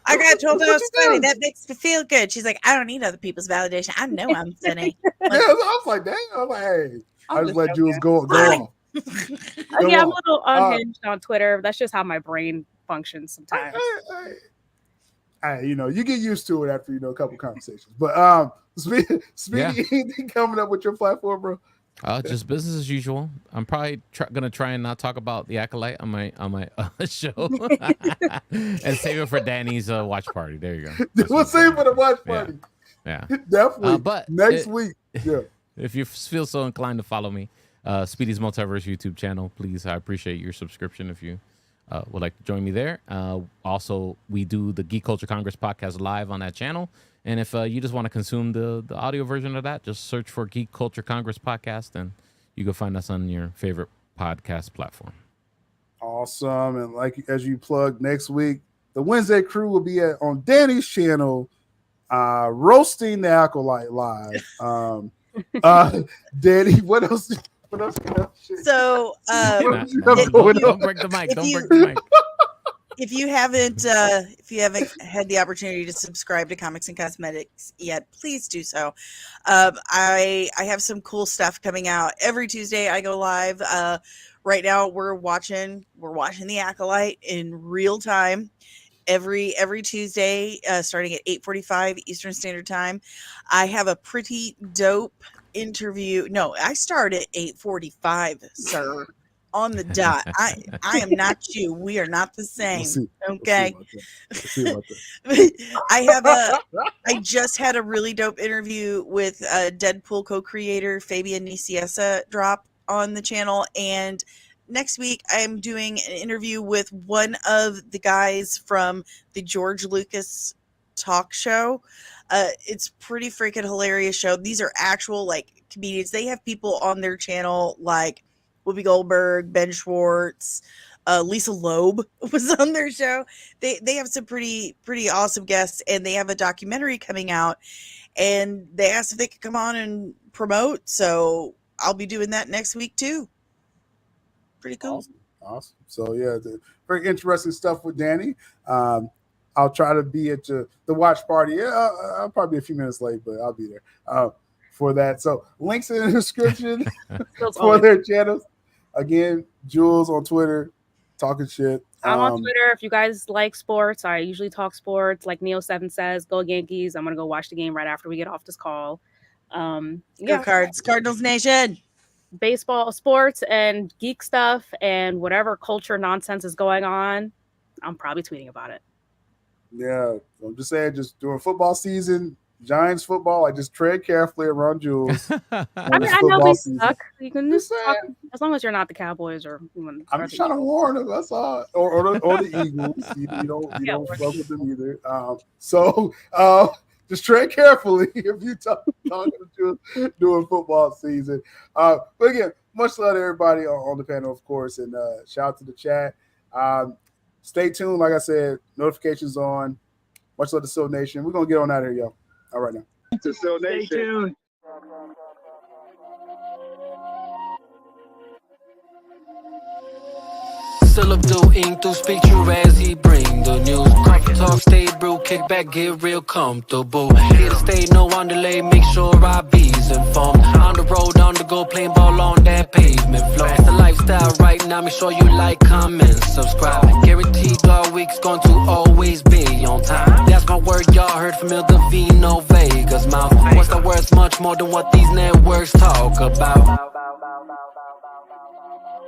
I got told I was funny. That makes me feel good. She's like, I don't need other people's validation. I know I'm funny. Like, I was like, dang. I was like, hey, I just let Jules go off. Yeah, I'm a little unhinged on Twitter. That's just how my brain functions sometimes. You know, you get used to it after, you know, a couple conversations. But Speedy, anything coming up with your platform, bro? Just business as usual. I'm probably gonna try and not talk about the Acolyte on my show, and save it for Danny's watch party. There you go. We'll save it for the watch party. Yeah, definitely. But next week, if you feel so inclined to follow me, Speedy's Multiverse YouTube channel, please. I appreciate your subscription if you would like to join me there. Also, we do the Geek Culture Congress podcast live on that channel. And if you just want to consume the audio version of that, just search for Geek Culture Congress podcast, and you can find us on your favorite podcast platform. Awesome. And like as you plug, next week, the Wednesday crew will be on Danny's channel, roasting the Acolyte live. Danny, what else? What else can I share? So, don't break the mic. Don't break the mic. If you haven't had the opportunity to subscribe to Comics and Cosmetics yet, please do so. I have some cool stuff coming out every Tuesday. I go live. Right now we're watching the Acolyte in real time every Tuesday, starting at 8:45 Eastern Standard Time. I have a pretty dope interview. No, I start at 8:45, sir. On the dot. I am not you. We are not the same. Okay. I just had a really dope interview with Deadpool co-creator Fabian Nicieza drop on the channel, and next week I'm doing an interview with one of the guys from the George Lucas talk show. It's pretty freaking hilarious show. These are actual like comedians. They have people on their channel like Whoopi Goldberg, Ben Schwartz, Lisa Loeb was on their show. They have some pretty awesome guests, and they have a documentary coming out, and they asked if they could come on and promote. So I'll be doing that next week too. Pretty cool. Awesome. So yeah, very interesting stuff with Danny. I'll try to be at the watch party. Yeah, I'll probably be a few minutes late, but I'll be there for that. So links in the description for their channels. Again, Jules on Twitter, talking shit. I'm on Twitter. If you guys like sports, I usually talk sports. Like Neil7 says, go Yankees. I'm going to go watch the game right after we get off this call. Go Cards. Cardinals Nation. Baseball, sports, and geek stuff, and whatever culture nonsense is going on, I'm probably tweeting about it. Yeah, I'm just saying, just during football season, Giants football, I just tread carefully around Jules. I know we suck. You can just talk, as long as you're not the Cowboys or. I'm just trying to warn them. That's all. Or the Eagles. You don't fuck with them either. So just tread carefully if you talking to Jules during football season. But again, much love to everybody on the panel, of course, and shout out to the chat. Stay tuned. Like I said, notifications on. Much love to SYL Nation. We're gonna get on out of here, y'all. All right now. To SYL Nation. Stay tuned. SYL ABDUL ink through speak true as he bring the news. Coffee talk, stay brew, kick back, get real comfortable. Here to stay, no on delay, make sure I be's informed. On the road, on the go, playing ball on that pavement floor. It's the lifestyle right now, make sure you like, comment, subscribe. Guaranteed all week's going to always be on time. That's my word, y'all heard from il-divino-vega's mouth. What's the words? Much more than what these networks talk about.